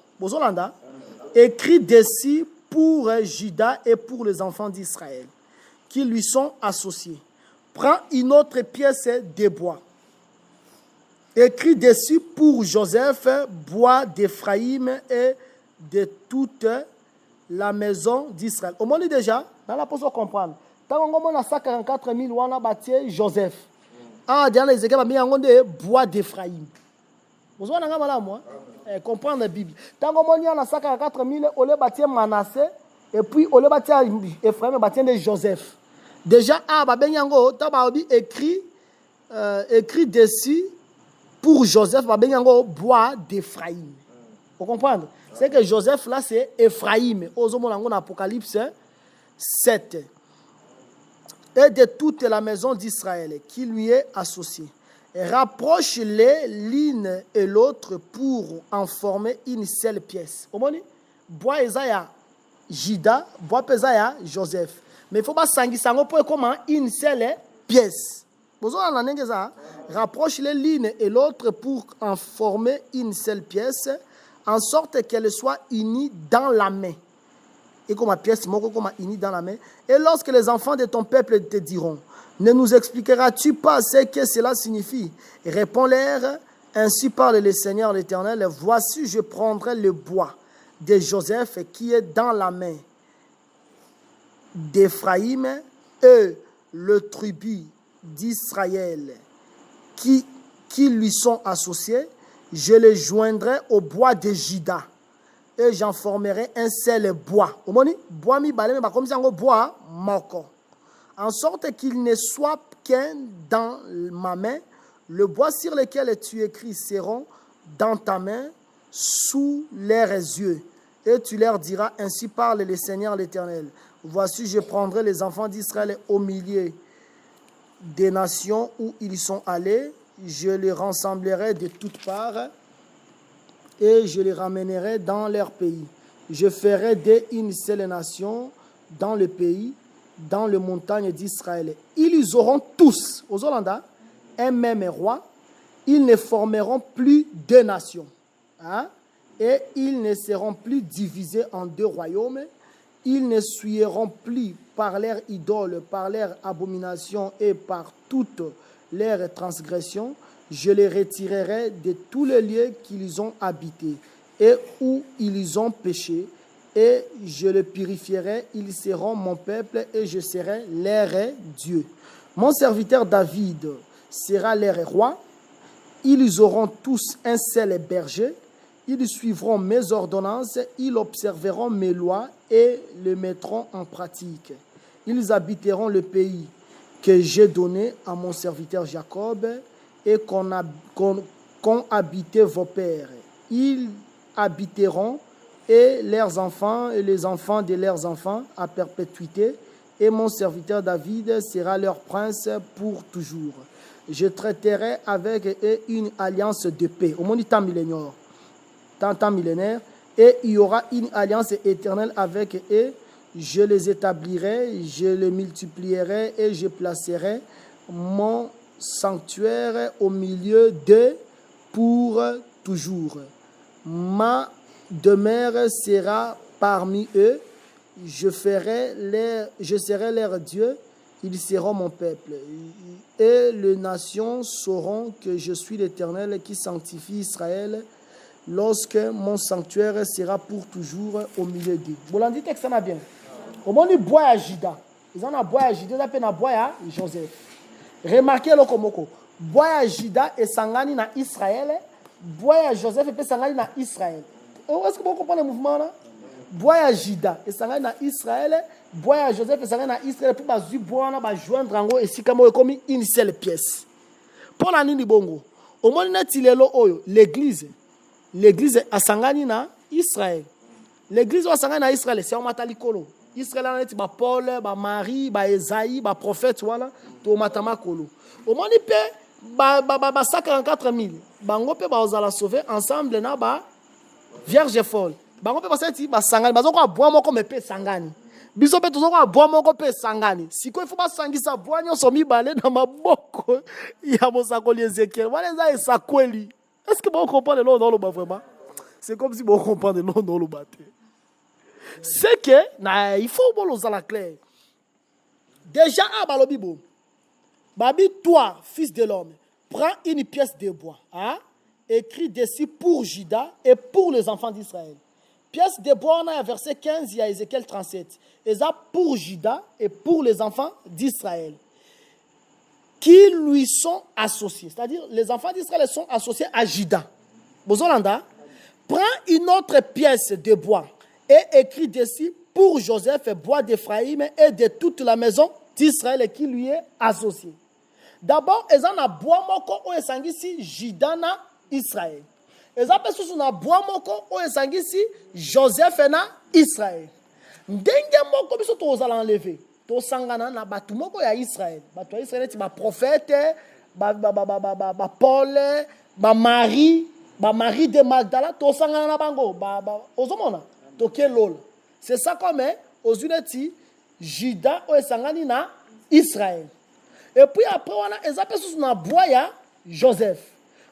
Écris dessus pour Juda et pour les enfants d'Israël, qui lui sont associés. Prends une autre pièce de bois. Écrit dessus pour Joseph, bois d'Éphraïm et de toute la maison d'Israël. Au moment déjà, dans la pose comprendre. Tant qu'on a 144 000, on a bâti Joseph. Ah, dans les équipes, il y a un bois d'Éphraïm. Vous avez comprendre la Bible. Tant qu'on a 144 000, on a bâti Manassé, et puis on a bâti Éphraïm, on a bâti Joseph. Déjà, ah, ben yango, t'as écrit dessus pour Joseph, bois d'Éphraïm. Vous comprenez? C'est que Joseph, là, c'est Éphraïm. Aux Apocalypse 7. Et de toute la maison d'Israël qui lui est associée. Rapproche-les l'une et l'autre pour en former une seule pièce. Vous comprenez? Bois Esaïa, Jida, bois Esaïa, Joseph. Mais il ne faut pas s'enguisser pour comment une seule pièce. Rapproche-les l'une et l'autre pour en former une seule pièce, en sorte qu'elle soit unie dans la main. Et comme pièce, unie dans la main. Et lorsque les enfants de ton peuple te diront: ne nous expliqueras-tu pas ce que cela signifie? Réponds-leur: ainsi parle le Seigneur l'Éternel, voici je prendrai le bois de Joseph qui est dans la main d'Éphraïm et le tribut d'Israël qui lui sont associés, je les joindrai au bois de Juda et j'en formerai un seul bois. Bois mi balé mais comme ça on bois moko. En sorte qu'il ne soit qu'un dans ma main, le bois sur lequel tu écris seront dans ta main sous leurs yeux. Et tu leur diras: ainsi parle le Seigneur l'Éternel. Voici je prendrai les enfants d'Israël au milieu des nations où ils sont allés, je les rassemblerai de toutes parts et je les ramènerai dans leur pays. Je ferai d'eux une seule nation dans le pays, dans les montagnes d'Israël. Ils auront tous, aux Hollandais, un même roi. Ils ne formeront plus deux nations. Et ils ne seront plus divisés en deux royaumes. Ils ne souilleront plus par leurs idoles, par leurs abominations et par toutes leurs transgressions. je les retirerai de tous les lieux qu'ils ont habités et où ils ont péché, et je les purifierai, ils seront mon peuple et je serai leur Dieu. Mon serviteur David sera leur roi, ils auront tous un seul berger, ils suivront mes ordonnances, ils observeront mes lois et les mettront en pratique. Ils habiteront le pays que j'ai donné à mon serviteur Jacob et qu'ont habité vos pères. Ils habiteront et leurs enfants et les enfants de leurs enfants à perpétuité, et mon serviteur David sera leur prince pour toujours. Je traiterai avec eux une alliance de paix. Au moins du temps millénaire, et il y aura une alliance éternelle avec eux. Je les établirai, je les multiplierai et je placerai mon sanctuaire au milieu d'eux pour toujours. Ma demeure sera parmi eux, je serai leur Dieu, ils seront mon peuple. Et les nations sauront que je suis l'Éternel qui sanctifie Israël lorsque mon sanctuaire sera pour toujours au milieu d'eux. Vous l'avez dit que ça n'a bien. Au moment du bois à Jida, ils ont un bois à Jida, ils appellent un bois à Joseph. Remarquez le komoko. Bois à Jida et Sangani na Israël, bois à Joseph et Sangani na Israël. Est-ce que vous comprenez le mouvement là? Bois à Jida et Sangani na Israël, bois à Joseph et Sangani na Israël pour baser bois na joindre en haut et si comme comme une seule pièce. Pour la nini bongo. Au moment na tilelo oyo l'église à Sangani na Israël. L'église à Sangani na Israël c'est au matalikolo. Israël a dit Paul, Marie, Esaïe, prophète voilà, to matama kolo. Au moment il paie 144 000. Bango pe ba ozala sauver ensemble na ba vierge folle. Bango pe ba senti ba sangani, bazoko aboa moko me pe sangani. Biso pe tozoko aboa moko pe sangani. Siko il faut ba sangisa boa nyonso mibale na maboko ya mosakoli Ezekiel. Voilà ça esakweli. Est-ce que vous comprenez le nom de vraiment? C'est comme si vous comprenez le nom de l'eau. C'est que, il faut que la clair. Déjà, Babi, toi, fils de l'homme, prends une pièce de bois, hein, écrit dessus pour Juda et pour les enfants d'Israël. Pièce de bois, on a verset 15, il y a Ézéchiel 37. Et ça pour Juda et pour les enfants d'Israël, qui lui sont associés. C'est-à-dire, les enfants d'Israël sont associés à Juda. Bozolanda, prends une autre pièce de bois et écrit dessus pour Joseph, bois d'Éphraïm et de toute la maison d'Israël qui lui est associé. D'abord, ils ont un bois moko ou esangisi Jidana Israël. Ils ont un bois moko ou esangisi Joseph na Israël. Ndenge moko biso to ozala enlever. To sangana na batu moko ya Israël. Batu ya Israël ti ba prophète, ba Paul, ba Marie de Magdala, to sangana na bango, ozomona. C'est ça comme aux Unis, Juda ou Sangani na Israël. Et puis après, on a appellent sous na boya Joseph.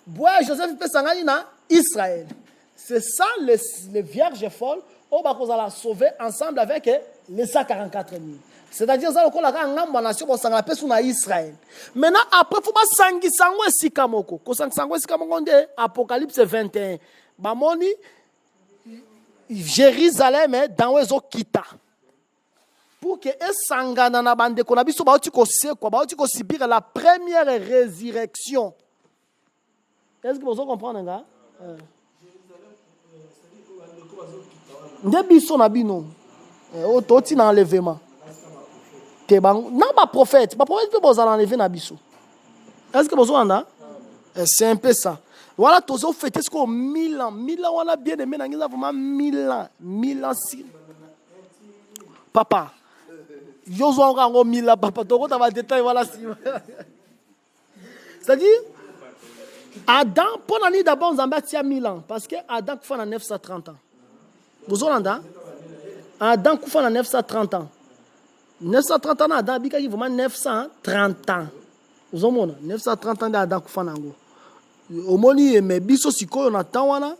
Boya Joseph peut Sangani na Israël. C'est ça les vierges folles, on va la sauver ensemble avec les 144 000. C'est-à-dire ça qu'on a un nation pour s'engager sous na Israël. Maintenant après faut pas sangi sangwe sikamoko. Ko sangwe sikamoko de Apocalypse 21. Bamoni Jérusalem dans les kita pour que esangana na bande ko na biso ba oti ko se ko ba oti ko subir la première résurrection. Est-ce que vous comprenez nga? Nde biso na bino oti na enlèvement. Te bang na ba prophète peut bozala enlever na biso. Est-ce que vous entendez? C'est un peu ça. Voilà, tous ont fêté ce qu'on 1000 ans. 1000 ans, on a bien aimé, on a vraiment 1000 ans. 1000 ans, si. Papa, yo zo encore 1000 ans, papa, tu vas détailler, voilà. C'est-à-dire, Adam, pour l'année d'abord, on a bâti à 1000 ans, parce que Adam Koufa a 930 ans. Vous entendez? Adam Koufa a 930 ans. 930 ans, Adam Bika, il vraiment 930 ans. Vous entendez? 930 ans d'Adam Koufa Nango. Omoni mais biso sikoyo na tawana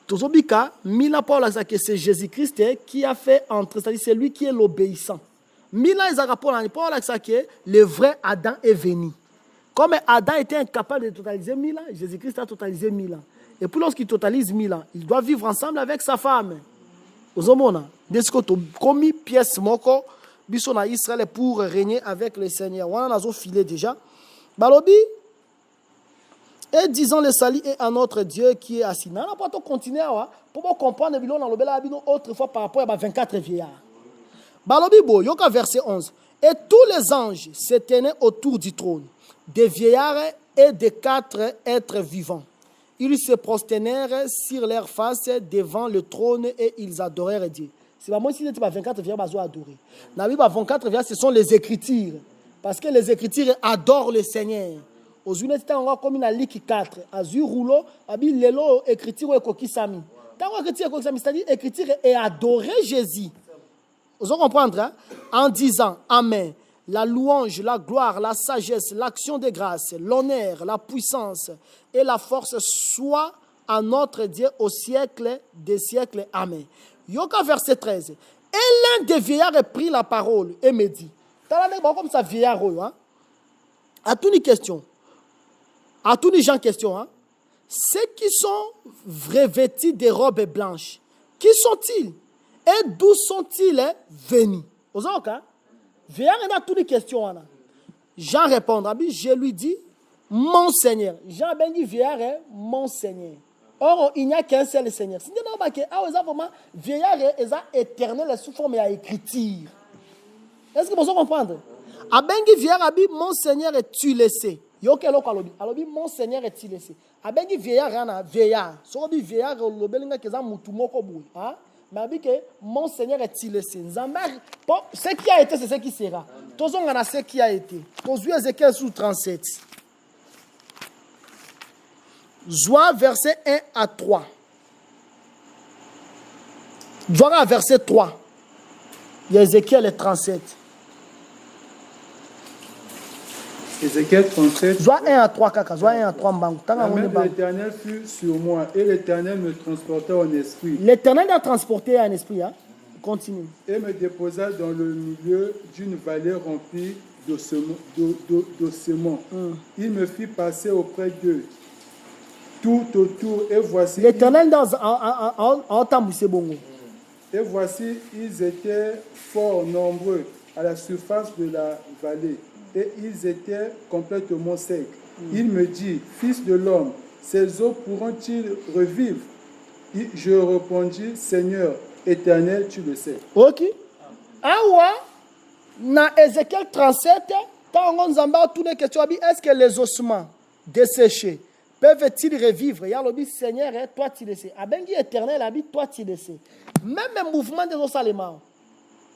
tozobika mila Paul que c'est Jésus-Christ qui a fait entrer, c'est-à-dire c'est lui qui est l'obéissant. Mila ezaka Paul que le vrai Adam est venu. Comme Adam était incapable de totaliser 1000 ans, Jésus-Christ a totalisé 1000 ans. Et puis lorsqu'il totalise 1000 ans, il doit vivre ensemble avec sa femme. Vous avez commis pièce moko biso na Israël pour régner avec le Seigneur. On a filé déjà. Balobi et disons le salut est à notre Dieu qui est assis. On n'a pas continuer pour comprendre bilon dans le bel habino autrefois par rapport à 24 vieillards. Balobi bo yoka verset 11. Et tous les anges se tenaient autour du trône, des vieillards et des 4 êtres vivants. Ils se prosternèrent sur leur face devant le trône et ils adorèrent Dieu. C'est pas moi si tu 24 vieillards qui adorer. Dans la Bible, 24 vieillards, ce sont les Écritures. Parce que les Écritures adorent le Seigneur. Aux unis, on a comme une ligue 4. Azur rouleau, abi lelo Écriture et kokisami. Tant que Écriture et kokisami, c'est-à-dire Écriture et adorer Jésus. Vous allez comprendre, hein? En disant Amen. La louange, la gloire, la sagesse, l'action de grâce, l'honneur, la puissance et la force soient à notre Dieu au siècle des siècles. Amen. Yoka verset 13. Et l'un des vieillards prit la parole et me dit, comme ça vieillard, hein? À toutes les questions, à tous les gens question, hein? Ceux qui sont revêtus des robes blanches, qui sont-ils? Et d'où sont-ils venus? Vous avez hein? Vieillard a toutes les questions. Jean répond, je lui dis, mon Seigneur. Jean ben dit, vieillard est mon Seigneur. Or, il n'y a qu'un seul Seigneur. Si vous avez vraiment vieillard est éternel sous forme d'écriture. Est-ce que vous comprenez? Abengi vieillard a dit, mon Seigneur est-tu laissé? Yokelo kalobi. Alobi, mon Seigneur est-il laissé? Abengi vieillard a vieillard. So bi vieillard lo belinga keza mutumoko boui. Hein? Mais que mon Seigneur est-il laissé? Ce qui a été, c'est ce qui sera. Tous on a ce qui a été. Tous Ézéchiel sous 37. Joie verset 1 à 3. Joie verset 3. Il y a Ézéchiel 37. Ézéchiel 37. Joie 1 à 3, kaka. Joie 1 à 3, mbang. La main de l'Éternel fut sur moi et l'Éternel me transporta en esprit. L'Éternel a transporté en esprit. Hein? Continue. Et me déposa dans le milieu d'une vallée remplie d'ossements. Il me fit passer auprès d'eux, tout autour, et voici... L'Éternel en tamboussé bongo. Et voici, ils étaient fort nombreux à la surface de la vallée, et ils étaient complètement secs. Il me dit, fils de l'homme, ces eaux pourront-ils revivre? Je répondis, Seigneur éternel, tu le sais. Ok. Awa, dans Ézéchiel 37, quand on a toutes les questions, est-ce que les ossements desséchés peuvent-ils revivre? Yalobi, Seigneur, toi tu le sais. Abengi éternel, toi tu le sais. Même le mouvement des os allemands.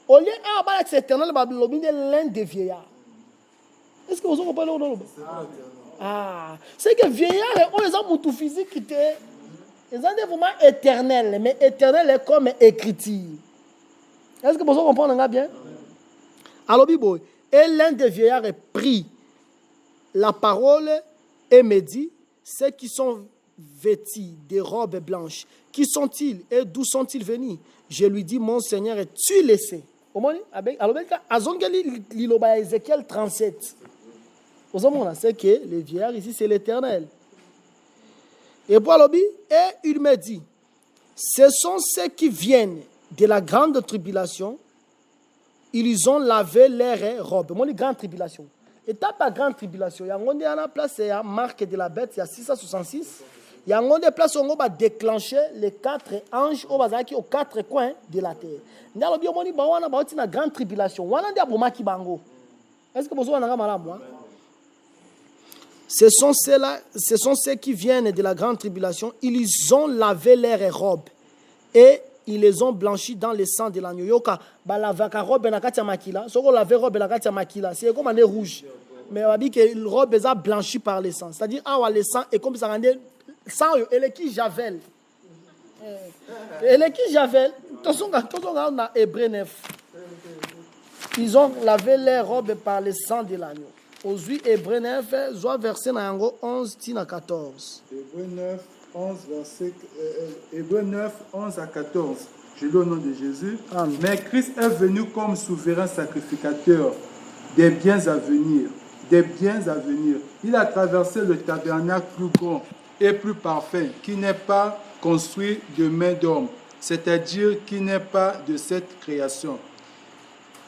Au lieu d'être éternel, l'un des vieillards. Est-ce que vous avez parlé de ah, c'est que vieillard, on les a tout physique qui était. Ils ont des vraiment éternels, mais éternel est comme écriture. Est-ce que vous comprenez bien? Alors, Bibo, et l'un des vieillards prit la parole et me dit, ceux qui sont vêtus des robes blanches, qui sont-ils et d'où sont-ils venus? Je lui dis, mon Seigneur, es-tu laissé? Alors, Ézéchiel 37. C'est que les vieillards ici, c'est l'Éternel. Et il me dit, ce sont ceux qui viennent de la grande tribulation, ils ont lavé leurs robes. Moi, les grandes tribulations. Et t'as pas grande tribulation. Il y a une place, il y a marque de la bête, il y a 666. Il y a une place où on va déclencher les 4 anges aux 4 coins de la terre. Il y a une grande tribulation. Est-ce que vous avez un malade? Ce sont ceux qui viennent de la grande tribulation. Ils ont lavé leurs robes et ils les ont blanchis dans le sang de l'agneau. Yoka, la robe na katia makila. Si on lave robe na katia makila, c'est comme un rouge. Mais on dit que la robe est blanchie par le sang. C'est-à-dire le sang est comme ça rendait sang et qui javel. Et les qui javel. Attention on a Hébreux 9. Ils ont lavé leurs robes par le sang de l'agneau. Aujourd'hui, Hébreux 9, verset 11 à 14. Hébreux 9, 11 à 14. Je lis au nom de Jésus. Amen. Mais Christ est venu comme souverain sacrificateur des biens à venir, des biens à venir. Il a traversé le tabernacle plus grand et plus parfait, qui n'est pas construit de main d'homme, c'est-à-dire qui n'est pas de cette création.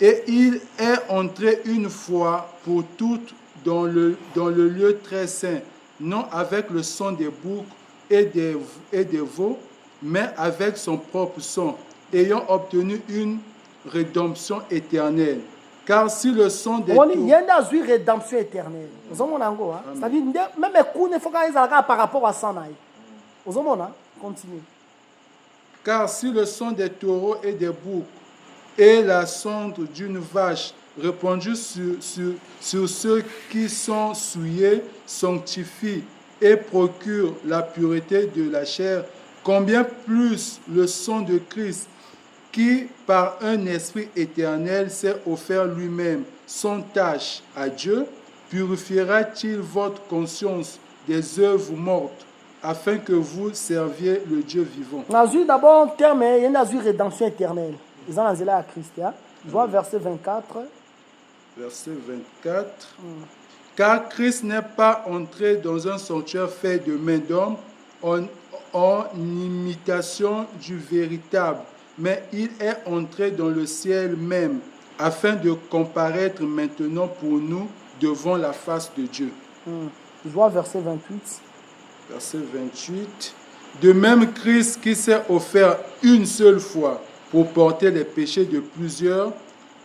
Et il est entré une fois pour toutes dans le lieu très saint, non avec le sang des boucs et des veaux, mais avec son propre sang, ayant obtenu une rédemption éternelle. Car si le sang des il y a une rédemption éternelle. C'est-à-dire, même les coups ne font pas par rapport à ça. Continue. Car si le sang des taureaux et des boucs et la cendre d'une vache répandue sur ceux qui sont souillés sanctifie et procure la pureté de la chair, combien plus le sang de Christ, qui par un esprit éternel s'est offert lui-même sans tâche à Dieu, purifiera-t-il votre conscience des œuvres mortes, afin que vous serviez le Dieu vivant. D'abord, un terme, il y a une rédemption éternelle. Ils ont lancé là à Christ. Je vois verset 24. Verset 24. Car Christ n'est pas entré dans un sanctuaire fait de main d'homme en imitation du véritable, mais il est entré dans le ciel même, afin de comparaître maintenant pour nous devant la face de Dieu. Je vois verset 28. Verset 28. De même, Christ qui s'est offert une seule fois pour porter les péchés de plusieurs,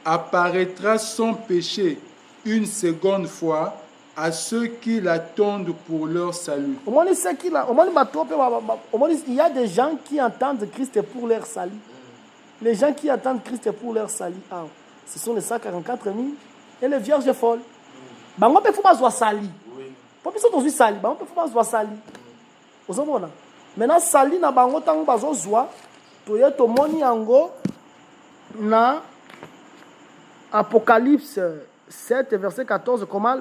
apparaîtra sans péché une seconde fois à ceux qui l'attendent pour leur salut. Il y a des gens qui entendent Christ pour leur salut. Les gens qui attendent Christ pour leur salut, ce sont les 144 000 et les vierges folles. On peut faire sali. Pour que vous sali, on peut faire sali. Maintenant, sali na bango tango bazo zwa, toye to moni yango na Apocalypse 7 verset 14 comment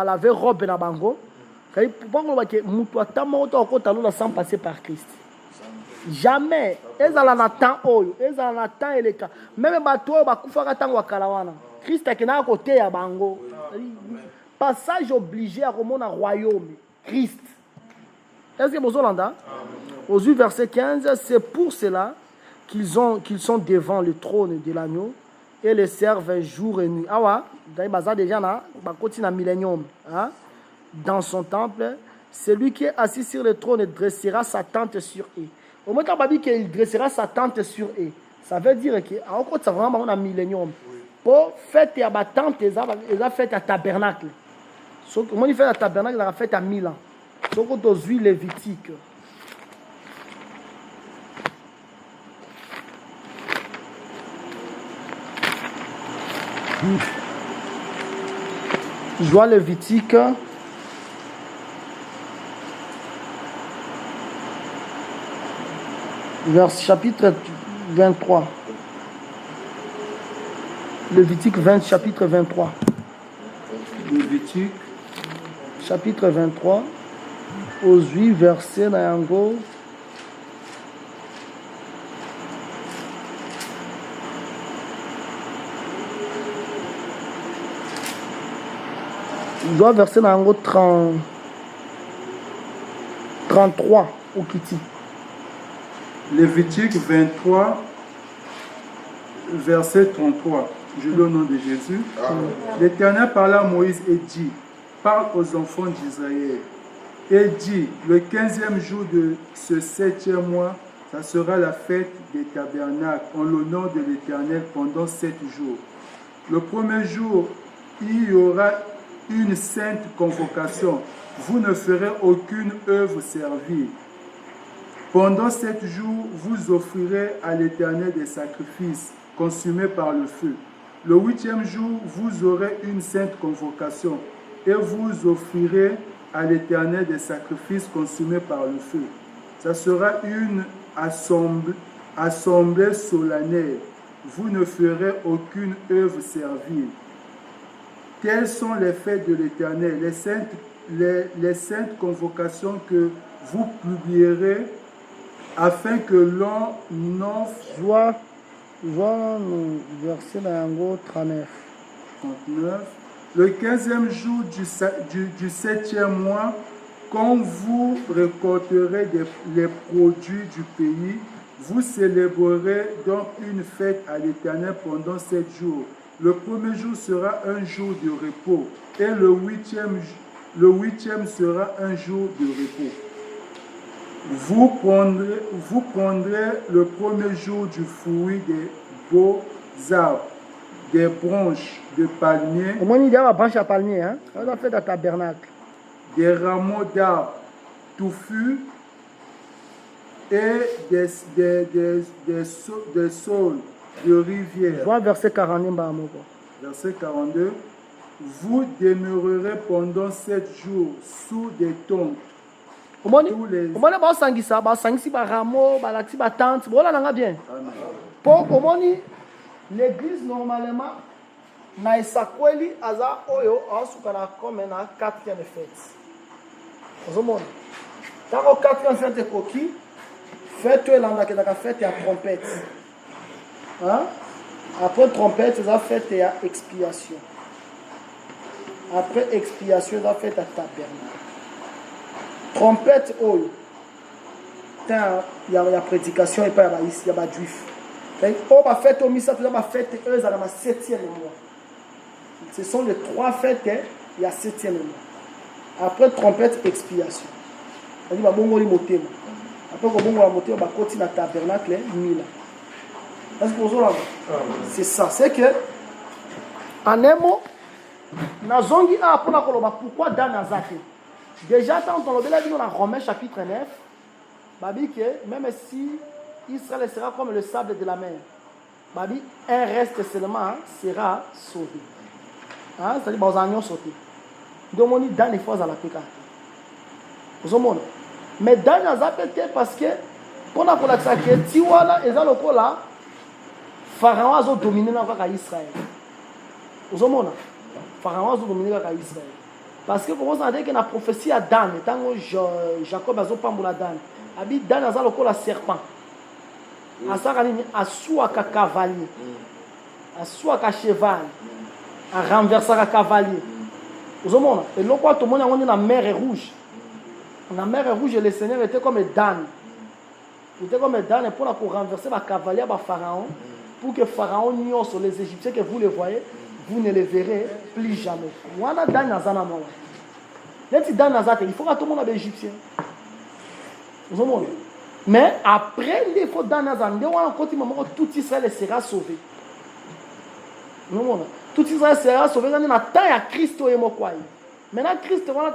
laver robe na bango. Kai bango ba ke mutu atama oto okota lula sans passer par Christ. Jamais. Ezala na temps oyo, ezala na temps eleka. Même bato oyo bakufaka tango wakala wana. Christ akena côté ya bango. Passage obligé à remonter au royaume. Christ. Est-ce que vous entendez? Aux verset 15, c'est pour cela qu'ils sont devant le trône de l'agneau et les servent jour et nuit. Ah ouais, déjà là, millénium. Dans son temple, celui qui est assis sur le trône dressera sa tente sur eux. Au moment où il dressera sa tente sur eux, ça veut dire que ça vraiment un millénium. Pour faire à tente, ils ont fait un tabernacle. Comment il fait un tabernacle, il a fait à 1000 ans. Donc, on a vu Lévitique. Je vois Lévitique. Chapitre 23. Lévitique 20, chapitre 23. Lévitique. Chapitre 23. Aux 8 versets Nayango. Je dois verser Nayango 33 au Kiti. Lévitique 23, verset 33. Je lis au nom de Jésus. L'Éternel parla à Moïse et dit, parle aux enfants d'Israël. Et dit, le 15e jour de ce 7e mois, ça sera la fête des tabernacles en l'honneur de l'Éternel pendant 7 jours. Le premier jour, il y aura une sainte convocation. Vous ne ferez aucune œuvre servile. Pendant 7 jours, vous offrirez à l'Éternel des sacrifices consumés par le feu. Le 8e jour, vous aurez une sainte convocation et vous offrirez à l'Éternel des sacrifices consumés par le feu. Ça sera une assemblée solennelle. Vous ne ferez aucune œuvre servile. Telles sont les fêtes de l'Éternel, les saintes convocations que vous publierez afin que l'on Joie le verset 39. 39. Le 15e jour du 7e mois, quand vous récolterez les produits du pays, vous célébrerez donc une fête à l'Éternel pendant 7 jours. Le premier jour sera un jour de repos et le huitième sera un jour de repos. Vous prendrez le premier jour du fruit des beaux arbres, des branches de palmier, Au moins, il y a une branche à palmier, hein? On a fait un tabernacle. des rameaux d'arbres touffus et des saules de rivière. Vois verset 42, Mbamoko. Verset 42. Vous demeurerez pendant 7 jours sous des tentes. Au moins, Tous les- basangisi ba rameau, balaxi ba tente. Voilà, on a bien. Pour au moins, l'église normalement, na esakweli aza oyo asukana comme na 4e fête. Ozomona. Tako 4e fête koki, fête elanda ke na fête ya trompette. Hein? Après trompette, ça fête ya expiation. Après expiation, ça fête ya tabernacle. Trompette oyo. Il y a prédication et pas il y a des juifs. On va faire au missa, tout va faire eux dans la 7e mois. Ce sont les 3 fêtes, il y a 7e mois. Après trompette, expiation. On dit, bon, on va monter. Après, on va monter, on va continuer à tabernacle, 1000 ans. Est-ce que vous avez c'est ça. C'est que, en un mot, Nazongi a appris pourquoi Dan Nazate. Déjà, quand on l'a vu dans Romains chapitre 9, Babi, que même si Israël sera comme le sable de la mer, Babi, un reste seulement sera sauvé. Hein? C'est-à-dire que les oignons sautés. Donc, on dit Dan est fort à la pécate. Vous avez mais Dan Nazate parce que, quand on a dit que Tiwala et Zalokola, Pharaon a dominé Israël. Vous avez Pharaon a dominé Israël. Parce que comment ça dit que la prophétie à Dan, tant que Jacob a pamboula Dan, abi Dan a la serpent. Asarani a soaka cavalier, a soaka cheval, a renverser un cavalier. Vous avez et l'autre tout le monde on est dans la mer rouge. La mer rouge le Seigneur était comme Dan. Il était comme Dan pour renverser le cavalier à Pharaon, pour que Pharaon ignore sur les Égyptiens que vous les voyez. Vous ne les verrez plus jamais. Wana Dan Nazana Mola. Il faut que tout le monde soit égyptien. Vous voyez? Mais après, il faut Dan Nazana. Tout Israël sera sauvé. Tout Israël sera sauvé. Il y a Christ et Mokwai. Maintenant, Christ, on va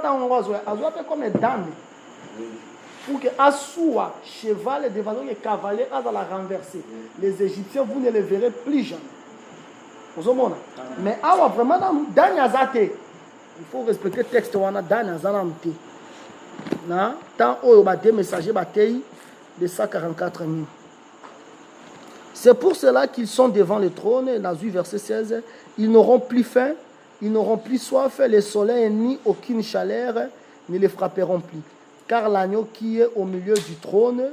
comme Dan. Pour que Assoua, cheval et devant les cavaliers, à la renverser. Les Égyptiens, vous ne les verrez plus jamais. Mais vraiment dans Yazate, il faut respecter le texte dans Yazanamte. Tant où il y a des messagers de 144 000. C'est pour cela qu'ils sont devant le trône. Dans le verset 16, ils n'auront plus faim, ils n'auront plus soif, le soleil ni aucune chaleur ne les frapperont plus. Car l'agneau qui est au milieu du trône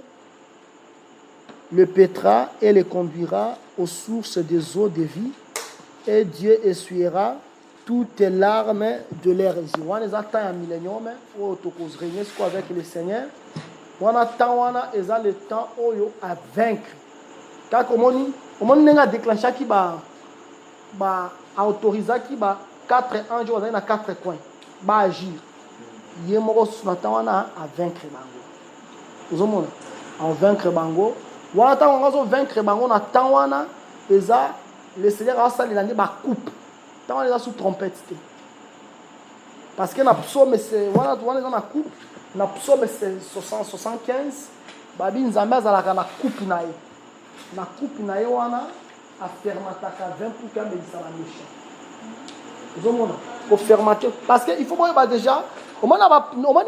le pétera et les conduira aux sources des eaux de vie. Et Dieu essuiera toutes les larmes de leurs yeux. On a temps un millénium, où on se réunit avec le Seigneur. On a le temps à vaincre. Car on a déclenché qui va autoriser qui va 4 anges dans 4 coins. Va agir. Il y a un temps à vaincre Bango. Vous avez à vaincre Bango. On a temps à vaincre Bango. On a temps à le Seigneur a sali l'année ba coupe. Tant on est sous trompette. Parce que na psaume c'est voilà on est dans la coupe, na psaume c'est 75, babi nzambe za la coupe na ye. Na coupe na ye wana a fermata ka 20 pour que me ça la méchant. Vous voyez pour fermater parce que il faut voir déjà au moins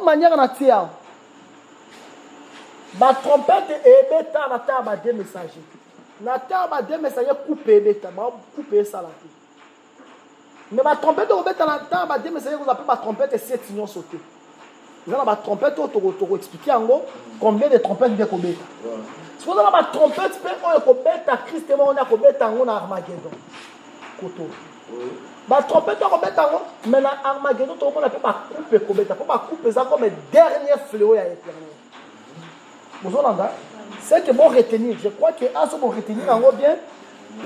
manière na tia. Ba trompette et beta na ta ba deux messagers. Na taba deux messagers couper bêta, couper ça là. Mais ma trompette au bêta na taba deux messagers vous appelez ma trompette 7 unions sauter. Vous avez ma trompette au expliquer en gros combien de trompettes de bêta. Si vous avez ma trompette peut on bêta Christ on a bêta on a Armageddon. Koto. Ba trompette on mettre en mais na Armageddon tout le monde appelle ba couper kobeta pour ba couper ça comme dernier fléau ya éternel. Vous entendez? C'est que bon retenir, je crois que à ce bon retenir en bien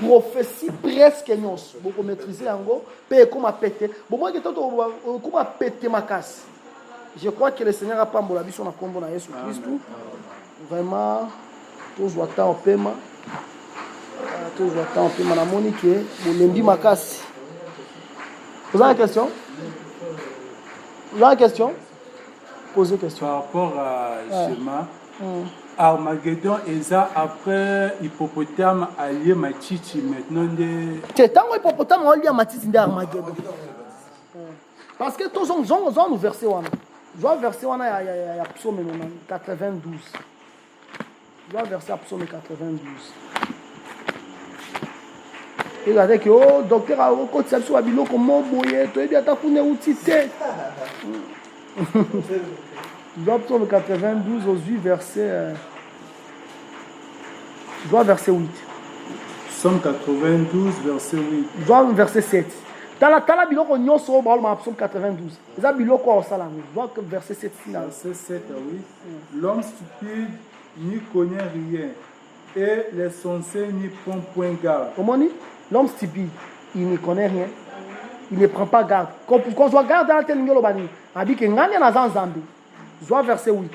prophétie presque nyons. Beaucoup maîtriser en gros, payer comme à péter. Bon moi que tout comme à péter ma casse. Je crois que le Seigneur a pas mbola biso na kombo na Yesu Christ. Vraiment tous wattant au paiement. Tous wattant au paiement na Monique, bolembi ma casse. Vous avez une question? Vous avez une question? Posez une question. Par rapport à Shema, Armageddon, et ça après Hippopotame allié Machichi maintenant de. C'est tant que Hippopotame allié Machichi de Armageddon. Parce que tous ont versé wana. Je dois verser wana il y a psaume 92. Je dois verser psaume 92. Et là, que oh, docteur a recoté ça sur Abilo comme boye, tu es bien ta koune outité. Je dois psaume 92 aux 8 versets. Je dois verset 8. Psaume 92, verset 8. Je dois verset 7. Tala biloko nyonso au balma psaume 92. Ça biloko au salami. Je dois verset 7 final. Verset 7 à 8. L'homme stupide n'y connaît rien et les sensés n'y prend point garde. Comment dit? L'homme stupide, il ne connaît rien. Il ne prend pas garde. Quand je dois garder la tête de l'obani, il dit que ngani na zanzambi. Je dois verset 8.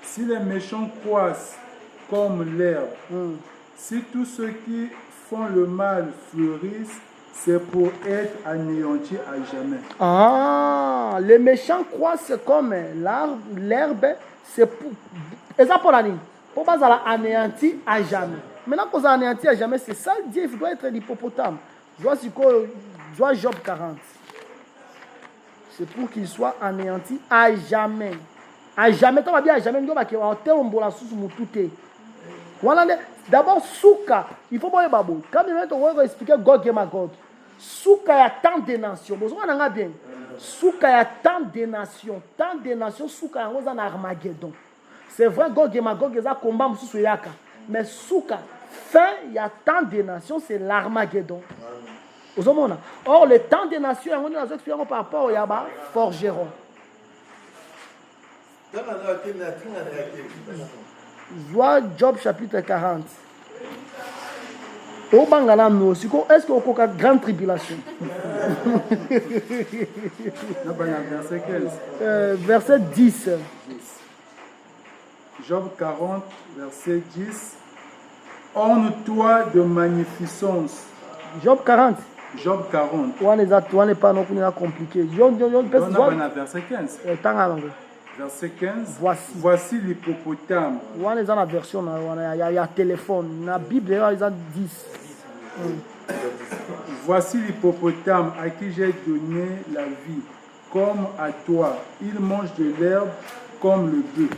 Si les méchants croissent comme l'herbe, si tous ceux qui font le mal fleurissent, c'est pour être anéantis à jamais. Ah, les méchants croissent comme l'herbe, c'est pour. Et ça pour l'année. Pour pas anéanti à jamais. Maintenant qu'on a anéanti à jamais, c'est ça Dieu, il doit être l'hippopotame. Je dois Job 40. C'est pour qu'il soit anéanti à jamais. À jamais, tu vas bien à jamais, nous voilà. D'abord, Souka, il faut voir Babou. Quand on va expliquer Gog et Magog, Souka, il y a tant de nations. Vous voyez bien. Souka, il y a tant de nations. Tant de nations, Souka, il y a un Armageddon. C'est vrai, Gog et Magog, il y a un combat, mais Souka, fin, il y a tant de nations, c'est l'Armageddon. Or, le temps des nations, on a expliqué par rapport au Yaba, forgeron. Vois Job chapitre 40. Au Bangalam, nous aussi, est-ce qu'on a une grande tribulation? Verset 10. Job 40, verset 10. Orne-toi de magnificence. Job 40. Job 40. On n'est pas non plus compliqué. Verset 15. Verset 15. Voici l'hippopotame. On est dans la version, il y a téléphone. Dans la Bible, il y a 10. Voici l'hippopotame à qui j'ai donné la vie, comme à toi. Il mange de l'herbe comme le bœuf.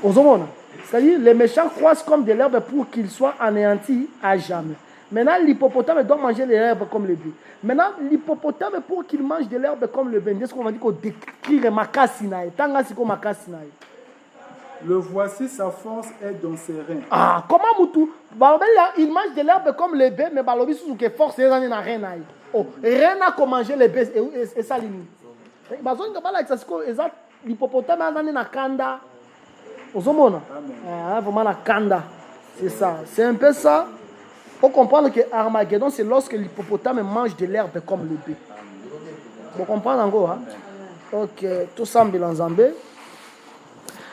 C'est-à-dire, les méchants croissent comme de l'herbe pour qu'ils soient anéantis à jamais. Maintenant, l'hippopotame doit manger de l'herbe comme le bœuf. Maintenant, l'hippopotame, pour qu'il mange de l'herbe comme le bœuf, est-ce qu'on va dire qu'on décrit le makasinaï? Le voici, sa force est dans ses reins. Ah, comment Moutou? Il mange de l'herbe comme le bœuf, mais Balobi sous que force est dans la reine. Oh, rien n'a qu'à manger le bœuf et ça limite. L'hippopotame est dans la kanda. Vraiment la kanda. C'est ça. C'est un peu ça. Il faut comprendre que Armageddon, c'est lorsque l'hippopotame mange de l'herbe comme le bœuf. Vous comprenez encore? Ok, tout ça en Zambé.